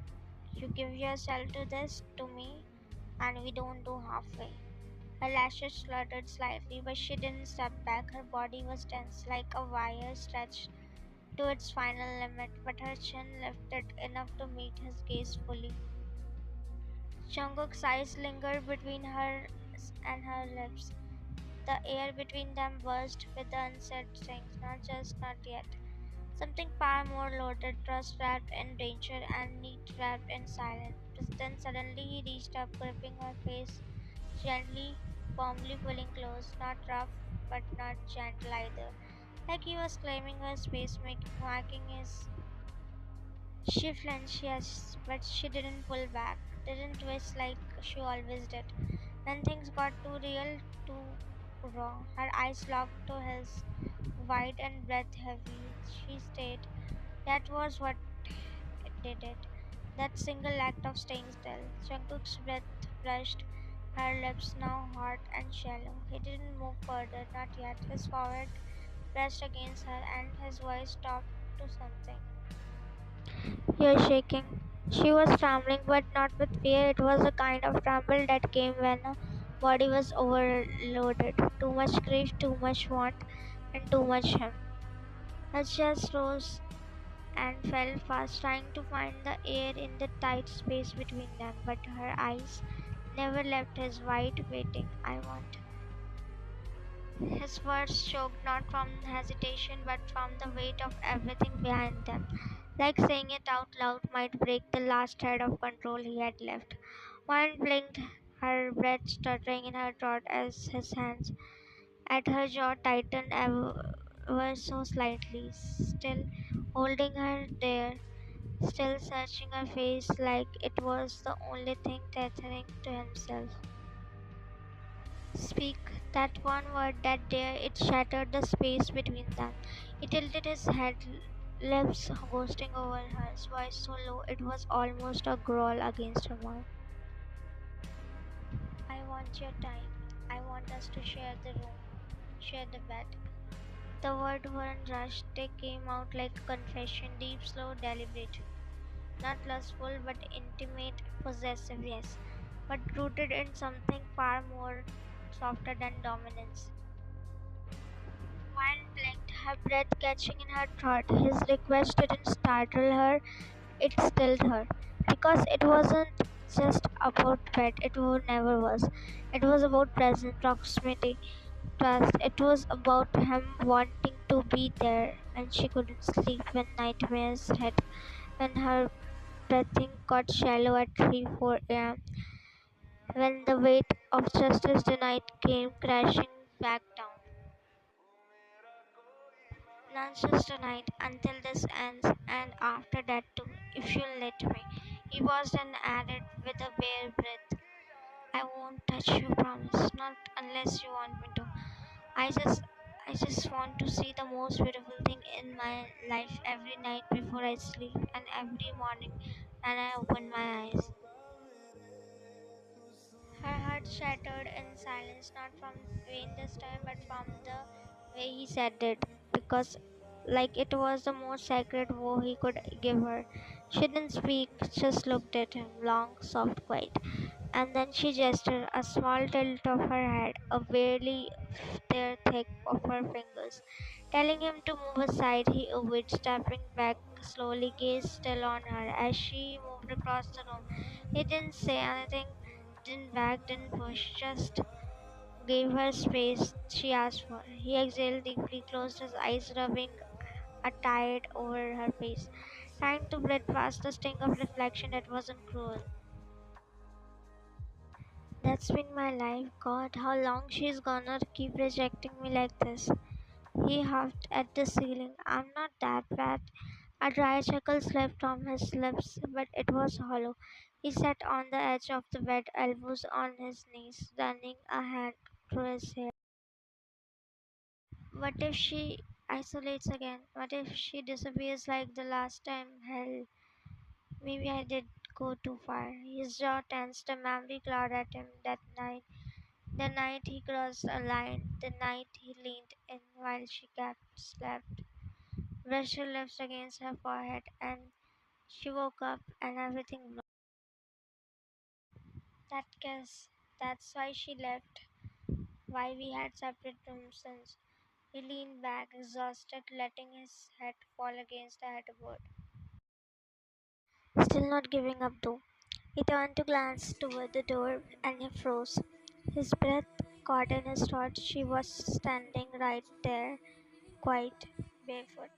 Speaker 1: You give yourself to this, to me, and we don't do halfway. Her lashes fluttered slightly, but she didn't step back. Her body was tense, like a wire stretched to its final limit, but her chin lifted enough to meet his gaze fully. Jungkook's eyes lingered between hers and her lips. The air between them buzzed with the unsaid things, not just not yet. Something far more loaded, trust wrapped in danger and need wrapped in silence. Then suddenly he reached up, gripping her face gently, firmly pulling close, not rough but not gentle either. Like he was claiming her space, marking his. She flinched, yes, but she didn't pull back, didn't twist like she always did. When things got too real, too raw, her eyes locked to his, wide and breath heavy. She stayed. That was what did it. That single act of staying still. Jungkook's breath brushed her lips, now hot and shallow. He didn't move further, not yet. His forehead pressed against her, and his voice stopped to something. You're shaking. She was trembling, but not with fear. It was a kind of tremble that came when a body was overloaded. Too much grief, too much want, and too much him. Her chest rose and fell fast, trying to find the air in the tight space between them, but her eyes never left his, wide, waiting. I want. His words choked not from hesitation but from the weight of everything behind them. Like saying it out loud might break the last thread of control he had left. One blinked, her breath stuttering in her throat as his hands at her jaw tightened ever so slightly, still holding her there, still searching her face like it was the only thing tethering to himself. Speak, that one word, that dare, it shattered the space between them. He tilted his head, lips ghosting over hers, voice so low it was almost a growl against her mouth. I want your time. I want us to share the room, share the bed. The words weren't rushed, they came out like a confession, deep, slow, deliberate. Not lustful, but intimate, possessive, yes, but rooted in something far more softer than dominance. Wine blinked, her breath catching in her throat. His request didn't startle her, it stilled her. Because it wasn't just about pet, never was. It was about presence, proximity, trust. It was about him wanting to be there when she couldn't sleep, when nightmares hit, when her breathing got shallow at 3 4 am, when the weight of justice denied came crashing back down. Not just tonight, until this ends, and after that too, if you'll let me. He paused and added with a bare breath, I won't touch you, promise. Not unless you want me to. I just I just want to see the most beautiful thing in my life every night before I sleep and every morning when I open my eyes. Her heart shattered in silence, not from pain this time, but from the way he said it, because like it was the most sacred vow he could give her. She didn't speak, just looked at him, long, soft, quiet. And then she gestured, a small tilt of her head, a barely there thick of her fingers. Telling him to move aside, he obeyed, stepping back slowly, gaze still on her as she moved across the room. He didn't say anything, didn't beg, didn't push, just gave her space she asked for. He exhaled deeply, closed his eyes, rubbing a tide over her face, trying to breathe past the sting of reflection that wasn't cruel. That's been my life. God, how long she's gonna keep rejecting me like this? He huffed at the ceiling. I'm not that bad. A dry chuckle slipped from his lips, but it was hollow. He sat on the edge of the bed, elbows on his knees, running a hand through his hair. What if she isolates again? What if she disappears like the last time? Hell, maybe I did go too far. His jaw tensed, a memory clawed at him that night. The night he crossed a line, the night he leaned in while she kept slept, brushed her lips against her forehead, and she woke up and everything blew. That kiss, that's why she left, why we had separate rooms since. He leaned back, exhausted, letting his head fall against the headboard. Still not giving up though. He turned to glance toward the door and he froze. His breath caught in his throat. She was standing right there, quite barefoot.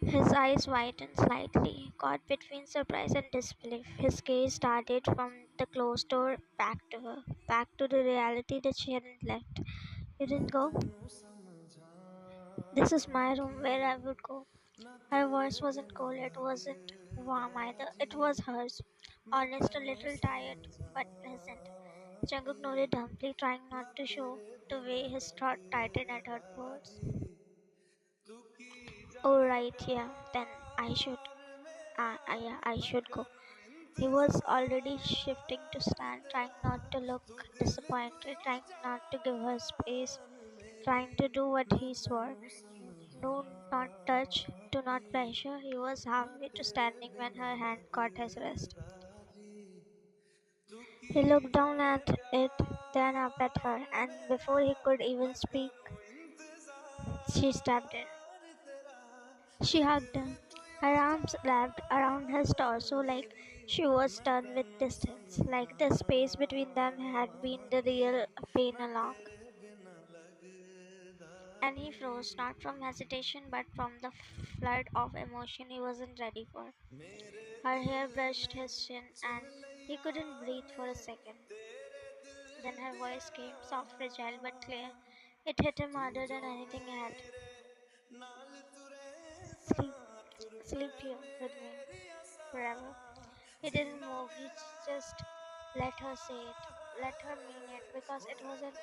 Speaker 1: His eyes widened slightly, caught between surprise and disbelief. His gaze started from the closed door back to her, back to the reality that she hadn't left. You didn't go? This is my room where I would go. Her voice wasn't cold, it wasn't warm either. It was hers. Honest, a little tired, but present. Jungkook nodded dumbly, trying not to show the way his throat tightened at her words. Oh right, yeah. Then I should. Yeah, I should go. He was already shifting to stand, trying not to look disappointed, trying not to give her space, trying to do what he swore. Do not touch, do not pressure. He was halfway to standing when her hand caught his wrist. He looked down at it, then up at her, and before he could even speak, she stepped in. She hugged him, her arms wrapped around his torso like she was done with distance, like the space between them had been the real pain along. And he froze, not from hesitation but from the flood of emotion he wasn't ready for. Her hair brushed his chin, and he couldn't breathe for a second. Then her voice came, soft, fragile, but clear. It hit him harder than anything had. Sleep, sleep here with me forever. He didn't move, he just let her say it, let her mean it, because it wasn't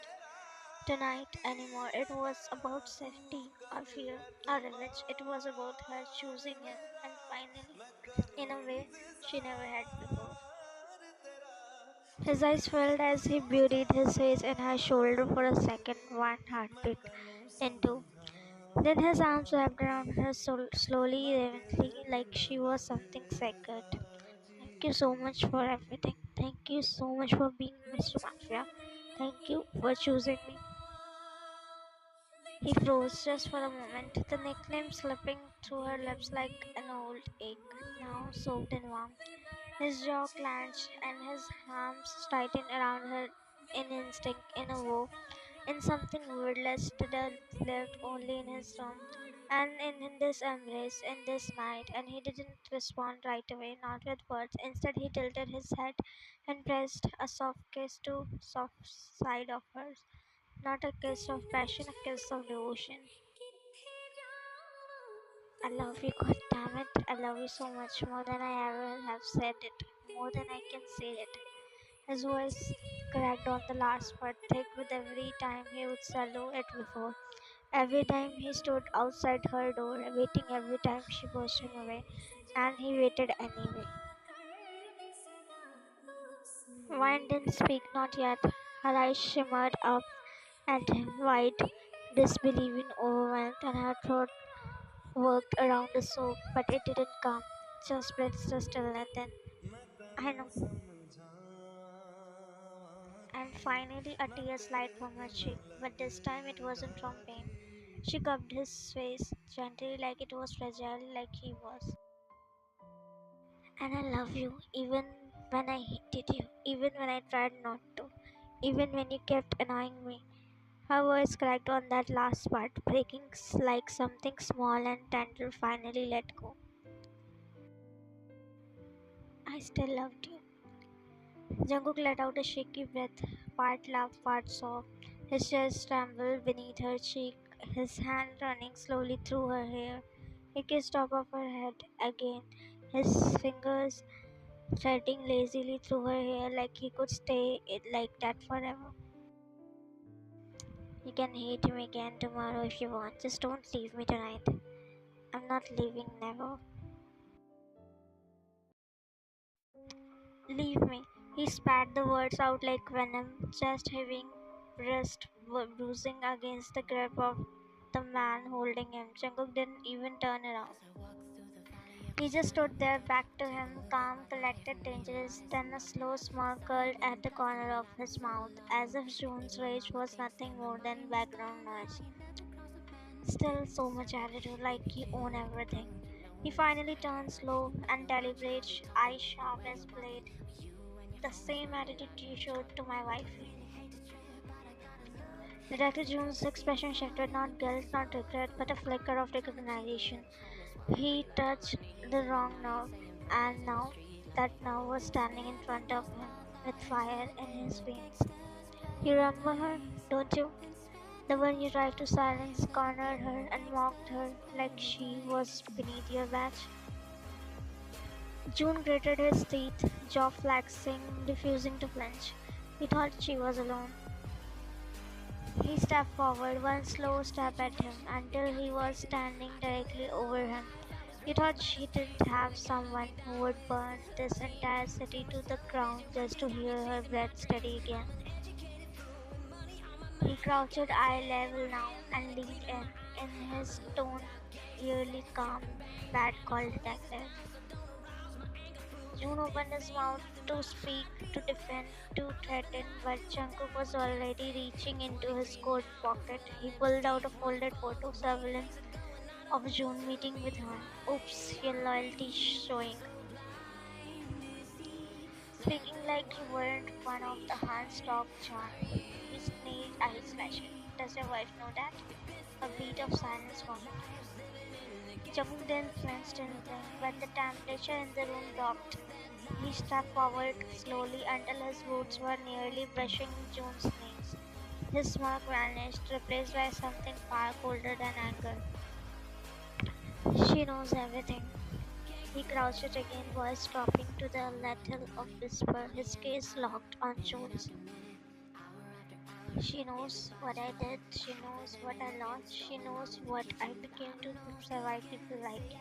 Speaker 1: tonight anymore. It was about safety, or fear, or revenge. It was about her choosing him, and finally, in a way she never had before. His eyes filled as he buried his face in her shoulder for a second, one heartbeat, then two. Then his arms wrapped around her slowly, reverently, like she was something sacred. Thank you so much for everything. Thank you so much for being Mr. Mafia. Thank you for choosing me. He froze just for a moment, the nickname slipping through her lips like an old ache, now soaked in warmth. His jaw clenched and his arms tightened around her in instinct, in a vow, in something wordless that lived only in his room. And in this embrace, in this night, and he didn't respond right away, not with words. Instead, he tilted his head and pressed a soft kiss to soft side of hers. Not a kiss of passion, a kiss of devotion. I love you, god damn it. I love you so much more than I ever have said it, more than I can say it. His voice cracked on the last word, thick with every time he would swallow it before. Every time he stood outside her door, waiting every time she pushed him away, and he waited anyway. Wine didn't speak, not yet. Her eyes shimmered up at him, wide, disbelieving, overwhelmed, and her throat worked around the soap, but it didn't come. Just breaths to stillness, then I know. And finally, a tear slid from her cheek, but this time it wasn't from pain. She cupped his face gently like it was fragile like he was. And I love you even when I hated you, even when I tried not to, even when you kept annoying me. Her voice cracked on that last part, breaking like something small and tender finally let go. I still loved you. Jungkook let out a shaky breath, part laugh, part sob. His chest trembled beneath her cheek, his hand running slowly through her hair. He kissed top of her head again, his fingers threading lazily through her hair like he could stay it like that forever. You can hate him again tomorrow if you want, just don't leave me tonight. I'm not leaving, never. Leave me. He spat the words out like venom, chest heaving, breast bruising against the grip of the man holding him. Jungkook didn't even turn around. He just stood there, back to him, calm, collected, dangerous. Then a slow smirk curled at the corner of his mouth, as if June's rage was nothing more than background noise. Still so much attitude, like you own everything. He finally turned slow and deliberate, eyes sharp as blade. The same attitude you showed to my wife. Detective Jones' expression shifted, not guilt, not regret, but a flicker of recognition. He touched the wrong nerve, and now that nerve was standing in front of him with fire in his veins. You remember her, don't you? The one you tried to silence, cornered her, and mocked her like she was beneath your badge. June gritted his teeth, jaw flexing, refusing to flinch. He thought she was alone. He stepped forward, one slow step at him, until he was standing directly over him. He thought she didn't have someone who would burn this entire city to the ground just to hear her breath steady again. He crouched eye level now and leaned in his tone eerily calm, bad call detective. June opened his mouth to speak, to defend, to threaten, but Jungkook was already reaching into his coat pocket. He pulled out a folded photo surveillance of June meeting with her. Oops, your loyalty showing. Speaking like you weren't one of the Hans talk John. He sneezed, eyes flashing. Does your wife know that? A beat of silence followed. Jungkook then flinched anything, but the temperature in the room dropped. He stepped forward slowly until his boots were nearly brushing June's knees. His smirk vanished, replaced by something far colder than anger. She knows everything. He crouched again, voice dropping to the level of whisper, his gaze locked on June's. She knows what I did, she knows what I lost, she knows what I became to survive people like you.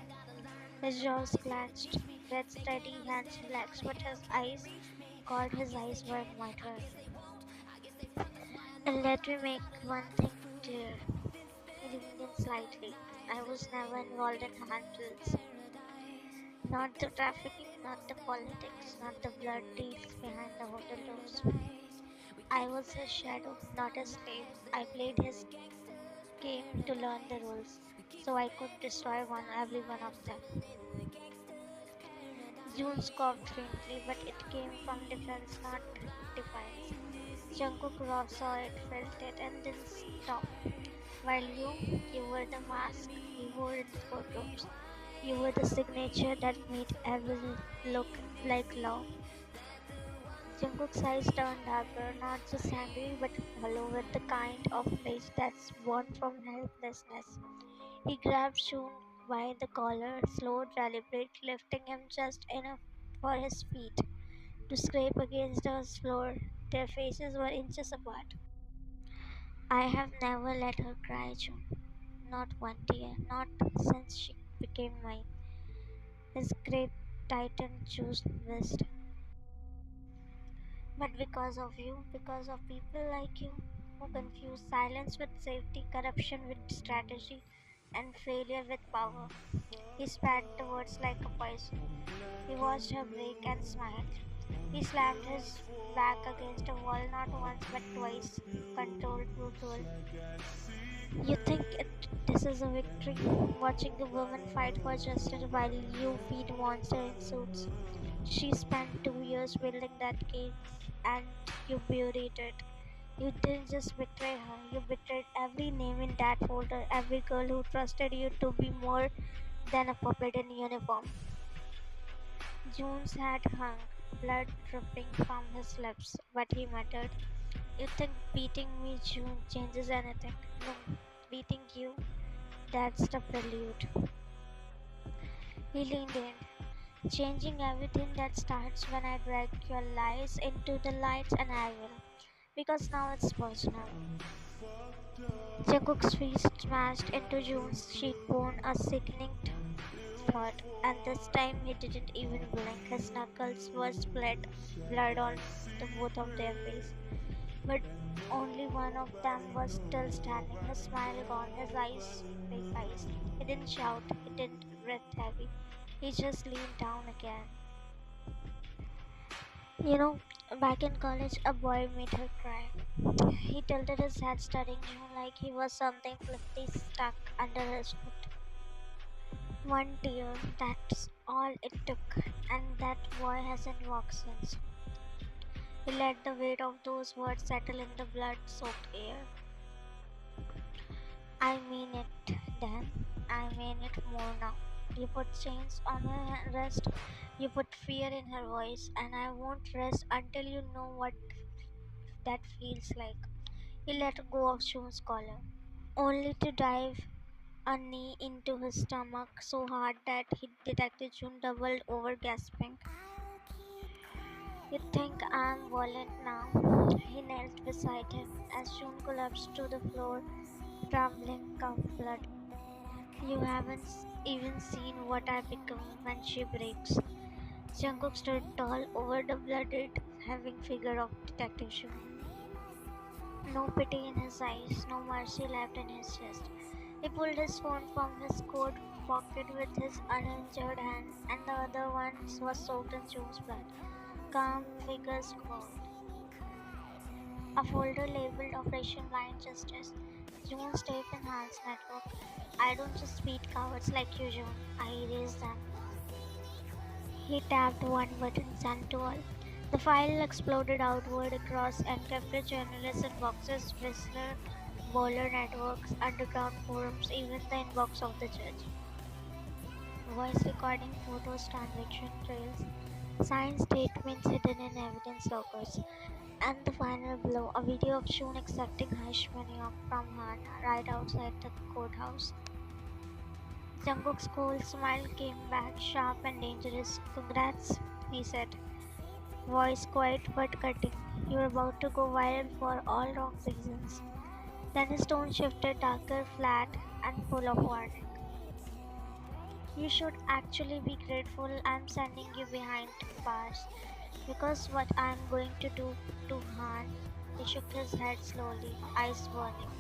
Speaker 1: His jaws clenched, breath steady, hands relaxed, but his eyes were murderous. And let me make one thing clear. He leaned in slightly. I was never involved in handbills. Not the trafficking, not the politics, not the blood deals behind the hotel doors. I was his shadow, not a slave. I played his game to learn the rules, so I could destroy every one of them. June scoffed faintly, but it came from defense, not defiance. Jungkook Raw saw it, felt it, and then stopped. While you were the mask he wore in the courtrooms. You were the signature that made evil look like love. Jungkook's eyes turned darker, not just angry, but hollow with the kind of rage that's born from helplessness. He grabbed June by the collar, slow, deliberate, lifting him just enough for his feet to scrape against the floor. Their faces were inches apart. I have never let her cry, June. Not one tear, not since she became mine. His grip tightened June's wrist. But because of you, because of people like you, who confuse silence with safety, corruption with strategy, and failure with power. He spat the words like a poison. He watched her break and smiled. He slammed his back against a wall not once but twice, controlled, brutal. You think this is a victory? Watching a woman fight for justice while you feed monster in suits. She spent 2 years building that case and you buried it. You didn't just betray her, you betrayed every name in that folder, every girl who trusted you to be more than a puppet in uniform. Jones had hung, blood dripping from his lips, but he muttered, "You think beating me, June, changes anything? No, beating you, that's the prelude." He leaned in, "Changing everything that starts when I drag your lies into the lights, and I will. Because now it's personal." Jungkook's fist smashed into June's cheekbone, a sickening thought, and this time he didn't even blink. His knuckles were split, blood on the both of their faces. But only one of them was still standing, his smile gone, his eyes fake eyes. He didn't shout, he didn't breathe heavy. He just leaned down again. You know, back in college, a boy made her cry. He tilted his head, studying June like he was something flippantly stuck under his foot. One tear, that's all it took, and that boy hasn't walked since. He let the weight of those words settle in the blood soaked air. "I mean it then. I mean it more now." You put chains on her wrist, you put fear in her voice, and I won't rest until you know what that feels like. He let go of June's collar, only to dive a knee into his stomach so hard that Detective June doubled over, gasping. "You think I'm violent now?" He knelt beside him as June collapsed to the floor, trembling, covered blood. "You haven't even seen what I become when she breaks." Jungkook stood tall over the blooded, heaving figure of Detective June. No pity in his eyes, no mercy left in his chest. He pulled his phone from his coat pocket with his uninjured hand, and the other one was soaked in June's blood. Calm figures scrolled. A folder labeled Operation Blind Justice. June's Tape Enhanced Network. "I don't just beat cowards like you, June. I erase them." He tapped one button, sent to all. The file exploded outward across encrypted journalists' inboxes, whistleblower networks, underground forums, even the inbox of the judge. Voice recording, photos, transaction trails, signed statements hidden in evidence lockers. And the final blow, a video of Shun accepting hush money from Hana right outside the courthouse. Jungkook's cold smile came back, sharp and dangerous. "Congrats," he said, voice quiet but cutting. "You're about to go viral for all wrong reasons." Then his tone shifted, darker, flat, and full of warning. "You should actually be grateful I'm sending you behind bars. Because what I'm going to do to Han," he shook his head slowly, eyes burning,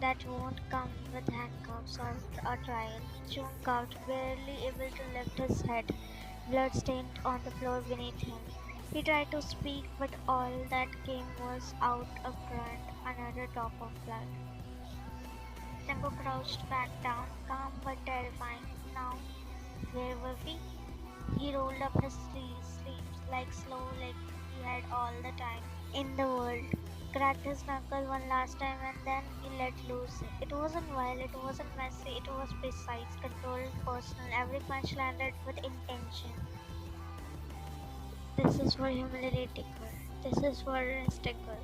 Speaker 1: "that won't come with handcuffs or a trial." Jung coughed, barely able to lift his head, blood stained on the floor beneath him. He tried to speak, but all that came was out a grunt, another drop of blood. Jungkook crouched back down, calm but terrifying. "Now, where were we?" He rolled up his sleeves like slow, like he had all the time in the world. Cracked his knuckle one last time and then he let loose. It wasn't wild, it wasn't messy, it was precise, controlled, personal. Every punch landed with intention. This is for humiliating her. This is for arresting her.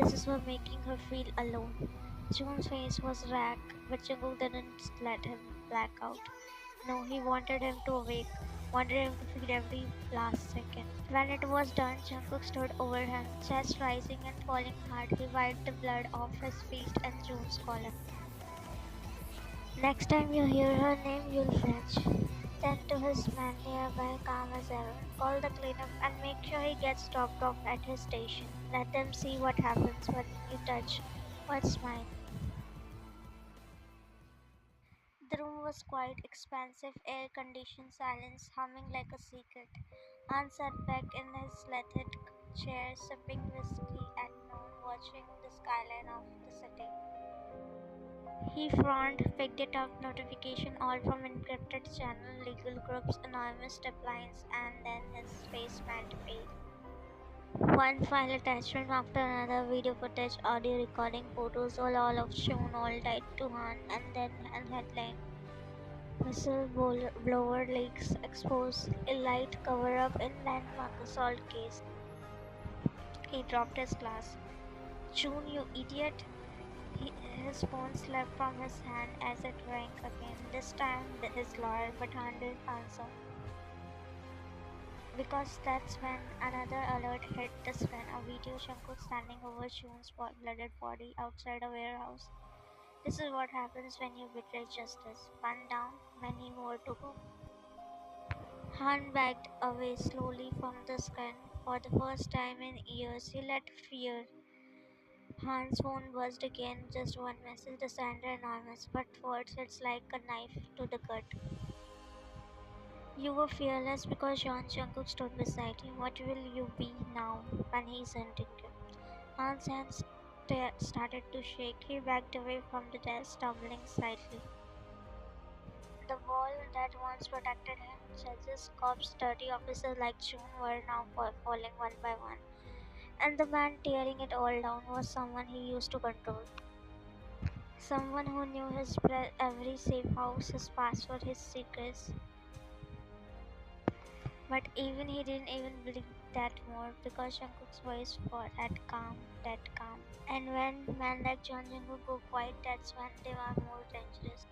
Speaker 1: This is for making her feel alone. June's face was racked, but Jungkook didn't let him black out. No, he wanted him to awake, wanted him to feel every last second. When it was done, Jungkook stood over him, chest rising and falling hard. He wiped the blood off his face and June's collar. "Next time you hear her name, you'll flinch." Then to his man nearby, calm as ever, "Call the cleanup and make sure he gets dropped off at his station. Let them see what happens when you touch what's mine." The room was quiet, expansive, air-conditioned silence, humming like a secret. Han sat back in his lathered chair, sipping whiskey at noon, watching the skyline of the city. He frowned, picked it up, notification all from encrypted channel, legal groups, anonymous tip lines, and then his face went pale. One file attachment after another, video footage, audio recording, photos, all of shown, all tied to Han, and then a headline. Whistleblower leaks expose elite cover-up in landmark assault case. He dropped his glass. June, you idiot! His phone slipped from his hand as it rang again. This time his lawyer, but Han didn't answer. Because that's when another alert hit the screen. A video Jungkook standing over June's blooded body outside a warehouse. This is what happens when you betray justice. One down, many more to go. Han backed away slowly from the screen. For the first time in years, he let fear. Han's phone buzzed again, just one message, the sender anonymous, but words hits like a knife to the gut. You were fearless because Jungkook stood beside you. What will you be now when he's hunting you? Han's hands started to shake. He backed away from the desk, stumbling slightly. The wall that once protected him, judges, cops, dirty officers like June were now falling one by one. And the man tearing it all down was someone he used to control. Someone who knew his every safe house, his password, his secrets. But even he didn't even believe that more because Jungkook's voice was that calm, that calm. And when men like Jungkook go quiet, that's when they are more dangerous.